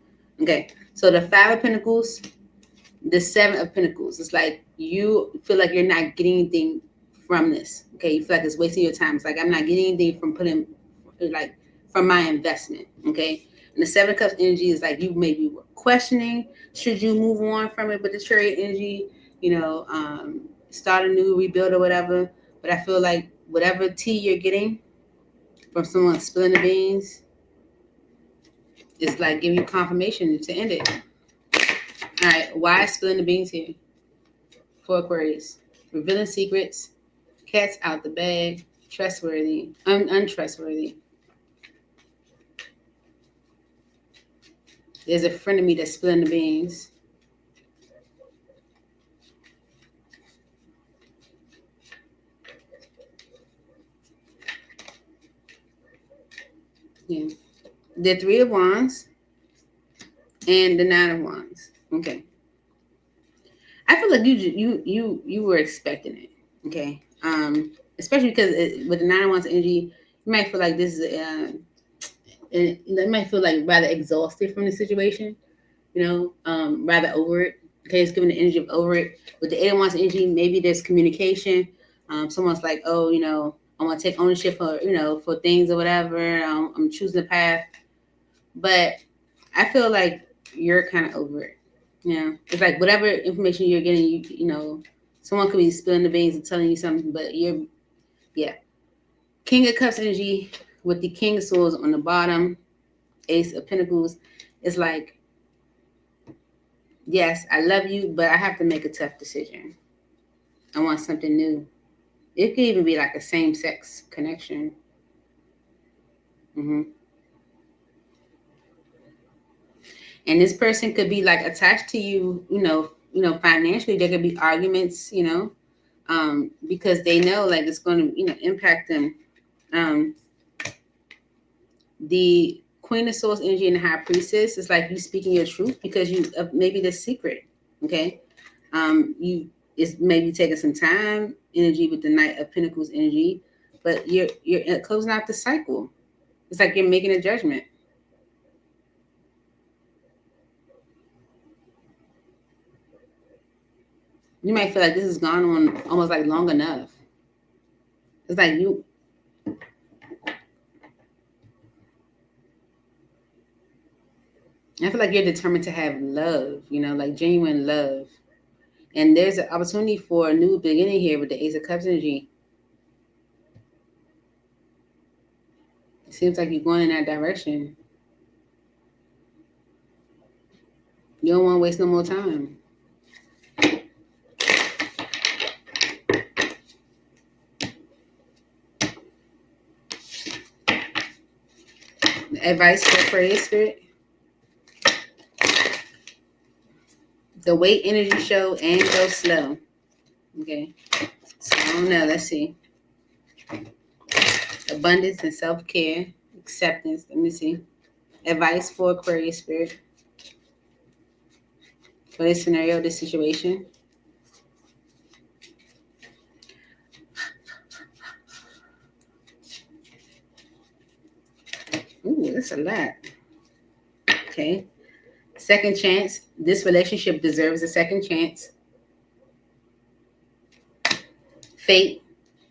Okay. So the Five of Pentacles, the Seven of Pentacles. It's like you feel like you're not getting anything from this. Okay. You feel like it's wasting your time. It's like I'm not getting anything from my investment. Okay. And the Seven of Cups energy is like you maybe were questioning, should you move on from it? But the Chariot energy, start a new rebuild or whatever. But I feel like whatever tea you're getting from someone spilling the beans, it's like give you confirmation to end it. All right, why is spilling the beans here? For Aquarius, revealing secrets, cats out the bag, trustworthy, untrustworthy. There's a friend of me that's spilling the beans. Yeah, the Three of Wands and the Nine of Wands. Okay. I feel like you were expecting it, okay? Especially because with the Nine of Wands energy, you might feel like this is it might feel like rather exhausted from the situation, rather over it. Okay, it's giving the energy of over it. With the Eight of Wands energy, maybe there's communication. Someone's like, oh, I want to take ownership for things or whatever. I'm choosing the path, but I feel like you're kind of over it. Yeah, it's like whatever information you're getting, someone could be spilling the beans and telling you something, but King of Cups energy with the King of Swords on the bottom, Ace of Pentacles. It's like, yes, I love you, but I have to make a tough decision. I want something new. It could even be like a same-sex connection. Mm-hmm. And this person could be like attached to you, financially. There could be arguments, because they know like it's going to, impact them. The Queen of Swords energy and the High Priestess is like you speaking your truth because you maybe the secret. Okay, you is maybe taking some time energy with the Knight of Pentacles energy, but you're closing out the cycle. It's like you're making a judgment. You might feel like this has gone on almost like long enough. It's like I feel like you're determined to have love, like genuine love. And there's an opportunity for a new beginning here with the Ace of Cups energy. It seems like you're going in that direction. You don't want to waste no more time. Advice for Aquarius spirit. The Weight energy show and go slow. Okay. So I don't know. Let's see. Abundance and self-care. Acceptance. Let me see. Advice for Aquarius spirit. For this scenario, this situation. Ooh, that's a lot. Okay. Second chance. This relationship deserves a second chance. Fate.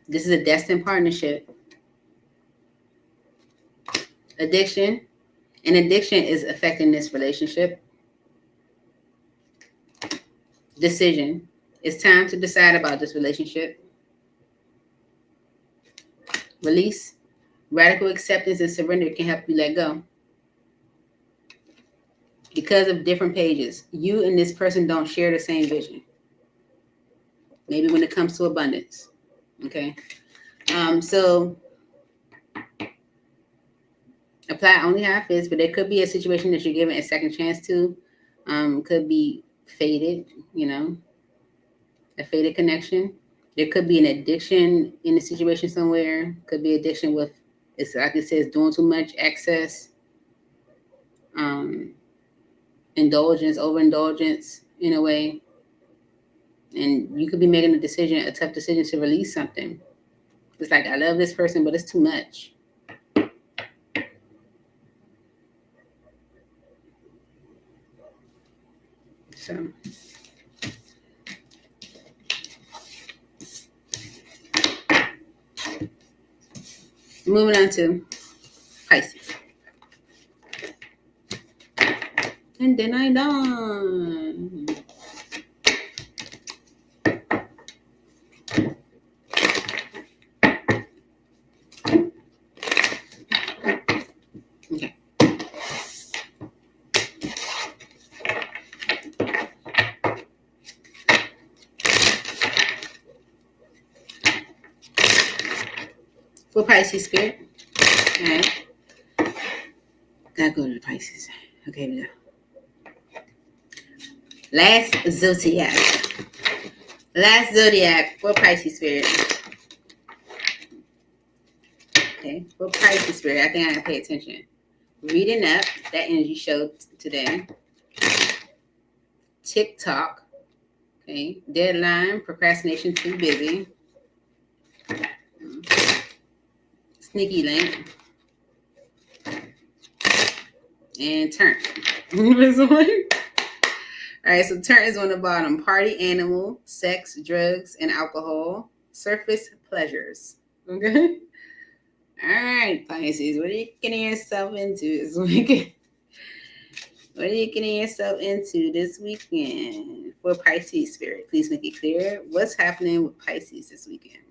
This is a destined partnership. Addiction. And addiction is affecting this relationship. Decision. It's time to decide about this relationship. Release. Radical acceptance and surrender can help you let go. Because of different pages, you and this person don't share the same vision. Maybe when it comes to abundance. Okay. So apply only how it fits, but there could be a situation that you're giving a second chance to. Could be fated, a fated connection. There could be an addiction in a situation somewhere. Could be addiction with It's like it says, doing too much, excess, indulgence, overindulgence in a way. And you could be making a tough decision to release something. It's like, I love this person, but it's too much. So moving on to Pisces. And then I done. Okay. For Pisces spirit. All right. Gotta go to the Pisces. Okay, we go. Last zodiac for Pisces spirit. Okay, for Pisces spirit, I think I gotta pay attention. Reading up, that energy show today. TikTok. Okay, deadline, procrastination, too busy. Sneaky link. And turn. All right, so turn is on the bottom. Party animal, sex, drugs, and alcohol. Surface pleasures. Okay? All right, Pisces, what are you getting yourself into this weekend? What are you getting yourself into this weekend for Pisces spirit? Please make it clear. What's happening with Pisces this weekend?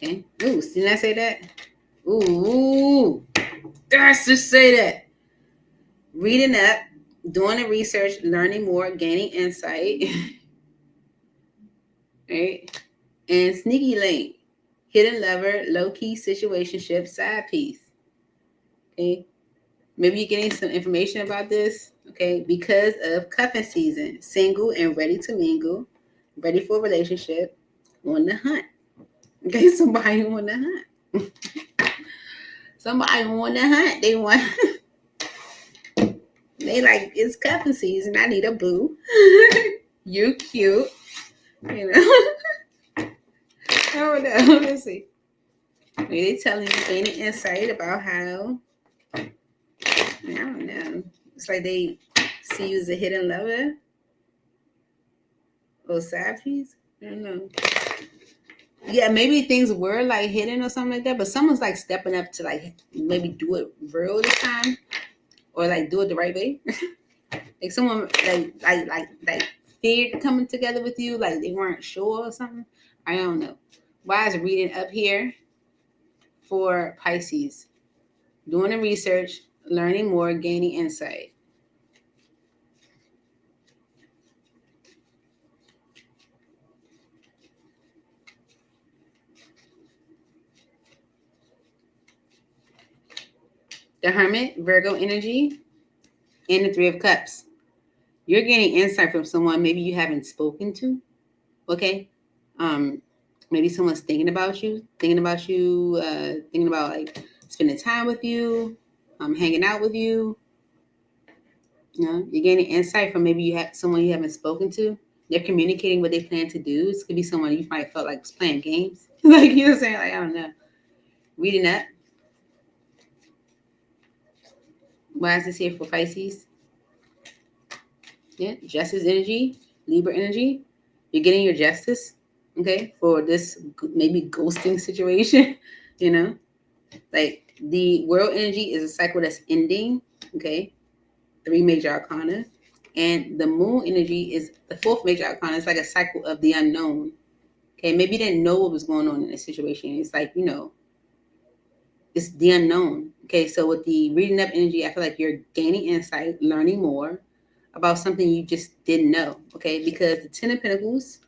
Okay. Ooh, didn't I say that? Ooh, gosh, just say that. Reading up, doing the research, learning more, gaining insight. Right? And sneaky link, hidden lover, low-key situationship, side piece. Okay? Maybe you're getting some information about this. Okay? Because of cuffing season, single and ready to mingle, ready for a relationship, on the hunt. Okay? Somebody on the hunt. Somebody on the hunt. They want... They like, it's cuffing season. I need a boo. You cute. You know? Oh no, let's see. Maybe they telling you gaining insight about how, I don't know. It's like they see you as a hidden lover or side piece. I don't know. Yeah, maybe things were like hidden or something like that, but someone's like stepping up to like maybe do it real this time, or like do it the right way. Like someone like feared coming together with you, like they weren't sure or something. I don't know. Why is reading up here for Pisces? Doing the research, learning more, gaining insight. The Hermit, Virgo energy, and the Three of Cups. You're gaining insight from someone maybe you haven't spoken to. Okay. Maybe someone's thinking about you, thinking about like spending time with you, hanging out with you. You know, you're gaining insight from maybe you have someone you haven't spoken to. They're communicating what they plan to do. This could be someone you might felt like was playing games. Like, you know what I'm saying? Like, I don't know. Reading that. Why is this here for Pisces? Yeah, justice energy, Libra energy. You're getting your justice, okay, for this maybe ghosting situation, you know? Like the world energy is a cycle that's ending, okay? 3 major arcana. And the moon energy is the 4th major arcana. It's like a cycle of the unknown. Okay, maybe you didn't know what was going on in this situation. It's like, you know, it's the unknown. Okay, so with the reading up energy, I feel like you're gaining insight, learning more about something you just didn't know. Okay, because the 10 of Pentacles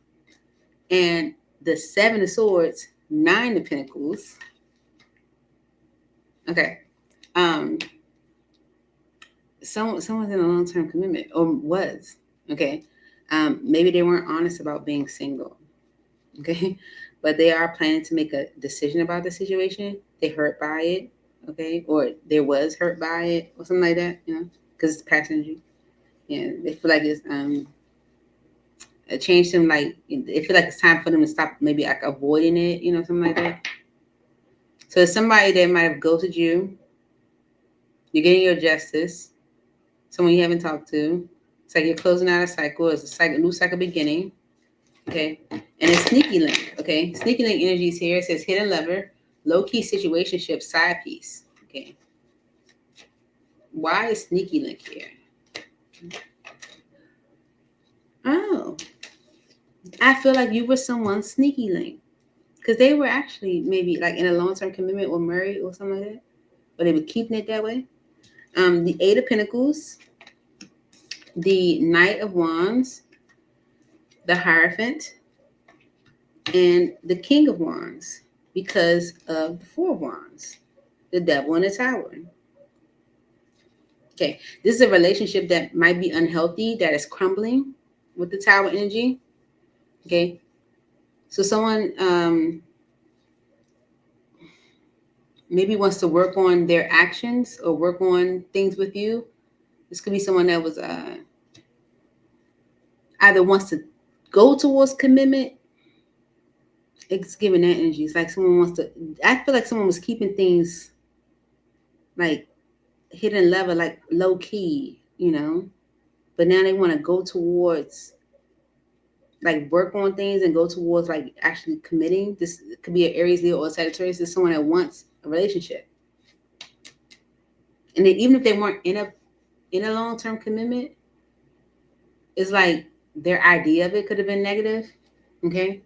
and the 7 of Swords, 9 of Pentacles. Okay, someone's in a long-term commitment or was. Okay, Maybe they weren't honest about being single. Okay. But they are planning to make a decision about the situation. They hurt by it. Okay. Or there was hurt by it or something like that, because it's past energy. Yeah. They feel like it's, it changed them. Like, they feel like it's time for them to stop maybe like avoiding it, something like that. So it's somebody that might have ghosted you. You're getting your justice. Someone you haven't talked to. It's like you're closing out a cycle. It's a new cycle beginning. Okay. And it's sneaky link. Okay. Sneaky link energies here. It says hidden lover, low key situationship, side piece. Okay. Why is sneaky link here? Oh, I feel like you were someone's sneaky link. Because they were actually maybe like in a long-term commitment or married or something like that. But they were keeping it that way. The Eight of Pentacles, the Knight of Wands, the Hierophant, and the King of Wands, because of the Four of Wands, the Devil and the Tower. Okay, this is a relationship that might be unhealthy, that is crumbling with the Tower energy. Okay, so someone maybe wants to work on their actions or work on things with you. This could be someone that was either wants to go towards commitment. It's giving that energy. It's like someone wants to. I feel like someone was keeping things like hidden level, like low key, but now they want to go towards like work on things and go towards like actually committing. This could be an Aries, Leo, or Sagittarius. This is someone that wants a relationship, and then even if they weren't in a long-term commitment, it's like their idea of it could have been negative. Okay.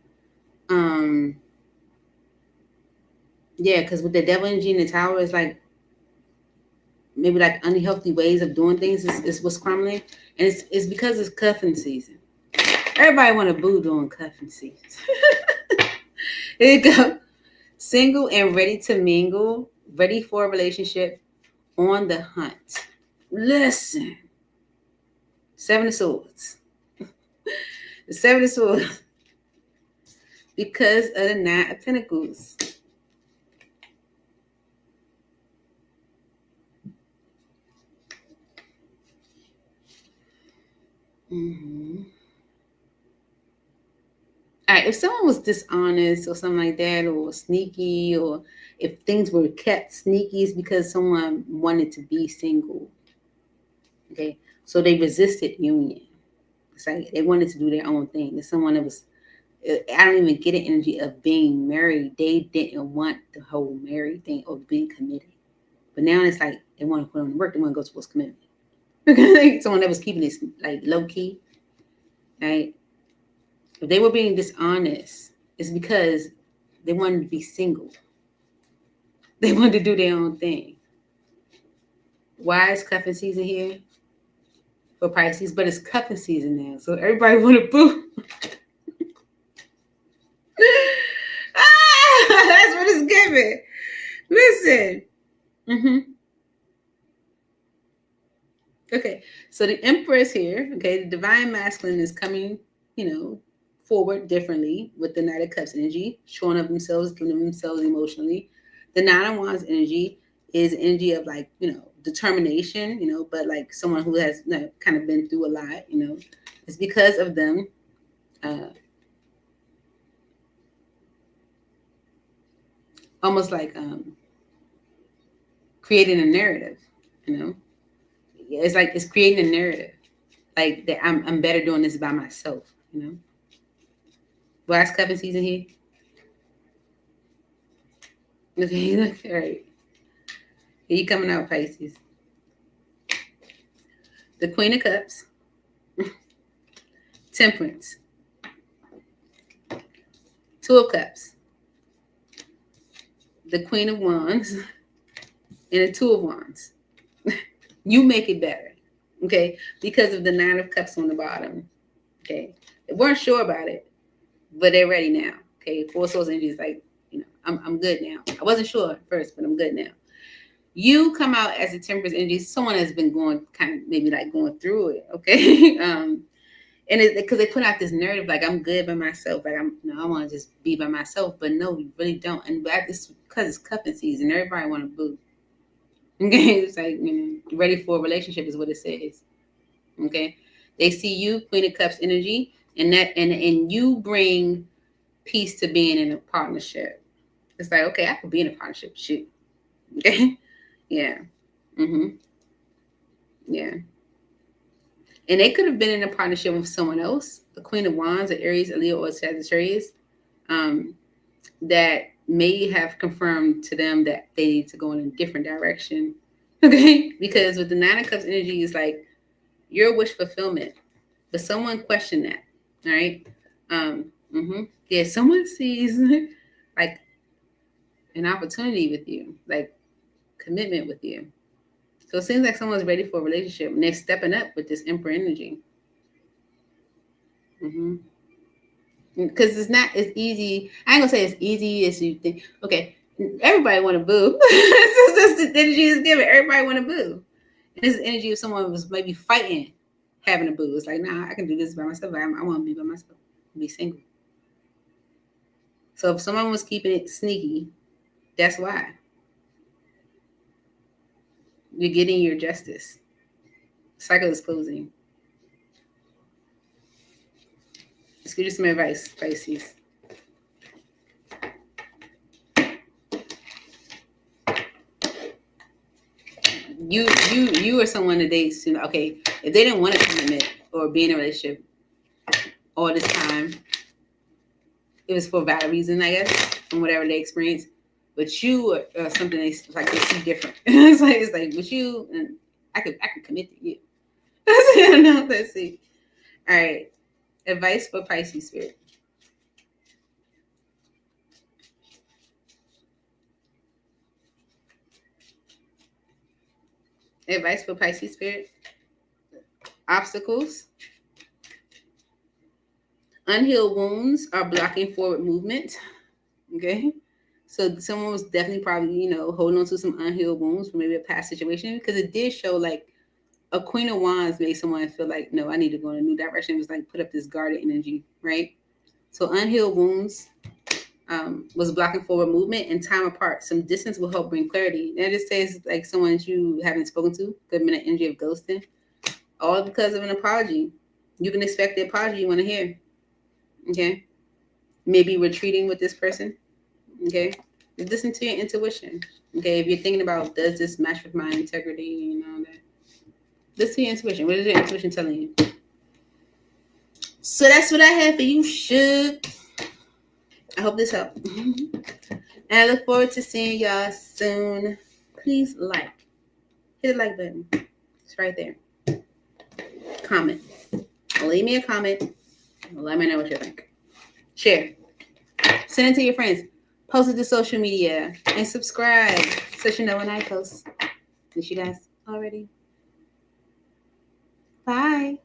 Yeah, because with the Devil energy in the Tower, it's like maybe like unhealthy ways of doing things is what's crumbling, and it's because it's cuffing season. Everybody want to boo during cuffing season. Here you go. Single and ready to mingle, ready for a relationship, on the hunt. Listen, Seven of Swords. The Seven of Swords. Because of the Nine of Pentacles. Mm-hmm. All right, if someone was dishonest or something like that, or sneaky, or if things were kept sneaky, it's because someone wanted to be single. Okay, so they resisted union. It's like they wanted to do their own thing. There's someone that was, I don't even get an energy of being married. They didn't want the whole married thing or being committed. But now it's like they want to put on the work. They want to go towards commitment. Someone that was keeping this like low key, right? If they were being dishonest, it's because they wanted to be single. They wanted to do their own thing. Why is cuffing season here for Pisces? But it's cuffing season now, so everybody want to boo. That's what it's giving. Listen. Mm-hmm. Okay, so the Empress here. Okay, the Divine Masculine is coming, forward differently with the Knight of Cups energy, showing up themselves, giving themselves emotionally. The Nine of Wands energy is energy of like, determination, but like someone who has kind of been through a lot, It's because of them almost like creating a narrative, It's like it's creating a narrative. Like that I'm better doing this by myself, Last cuffing season here. Okay, look, all right. Here you coming out, Pisces. The Queen of Cups. Temperance. Two of Cups. The Queen of Wands. And the Two of Wands. You make it better. Okay? Because of the Nine of Cups on the bottom. Okay? They weren't sure about it, but they're ready now. Okay? Four Swords energy is like, I'm good now. I wasn't sure at first, but I'm good now. You come out as a Temperance energy, someone has been going kind of maybe like going through it, okay? And it's because they put out this narrative like I'm good by myself, like I want to just be by myself, but no, you really don't. And it's because it's cuffing season, everybody want to boo. Okay, it's like ready for a relationship is what it says. Okay, they see you, Queen of Cups energy, and you bring peace to being in a partnership. It's like, okay, I could be in a partnership. Shoot. Okay. Yeah. Yeah. And they could have been in a partnership with someone else, the Queen of Wands, or Aries, a Leo, or Sagittarius, that may have confirmed to them that they need to go in a different direction. Okay. Because with the Nine of Cups energy, is like your wish fulfillment. But someone questioned that. All right. Yeah, someone sees like an opportunity with you, like commitment with you. So it seems like someone's ready for a relationship and they're stepping up with this Emperor energy. Because it's not as easy. I ain't gonna say it's easy as you think. Okay, everybody want to boo. That's the energy is given. Everybody want to boo. And this is the energy of someone was maybe fighting having a boo. It's like, nah, I can do this by myself. I want to be by myself. Be single. So if someone was keeping it sneaky, that's why. You're getting your justice. Cycle is closing. Let's give you some advice, Pisces. You are someone that dates. Okay, if they didn't want to commit or be in a relationship all this time, it was for a valid reason, I guess, from whatever they experienced. But you are something they see different. it's like with you, and I could commit to you. No, let's see. All right, advice for Pisces spirit. Advice for Pisces spirit. Obstacles. Unhealed wounds are blocking forward movement. Okay. So someone was definitely probably, holding on to some unhealed wounds from maybe a past situation, because it did show like a Queen of Wands made someone feel like, no, I need to go in a new direction. It was like put up this guarded energy, right? So unhealed wounds was blocking forward movement, and time apart. Some distance will help bring clarity. And it says like someone that you haven't spoken to, could have been an energy of ghosting, all because of an apology. You can expect the apology you want to hear. Okay. Maybe retreating with this person. Okay. Listen to your intuition. Okay. If you're thinking about, does this match with my integrity and all that? Listen to your intuition. What is your intuition telling you? So that's what I have for you, Shug. I hope this helped. And I look forward to seeing y'all soon. Please hit the like button. It's right there. Comment. Leave me a comment. Let me know what you think. Share. Send it to your friends. Post it to social media. And subscribe so you know when I post. Did you guys already? Bye.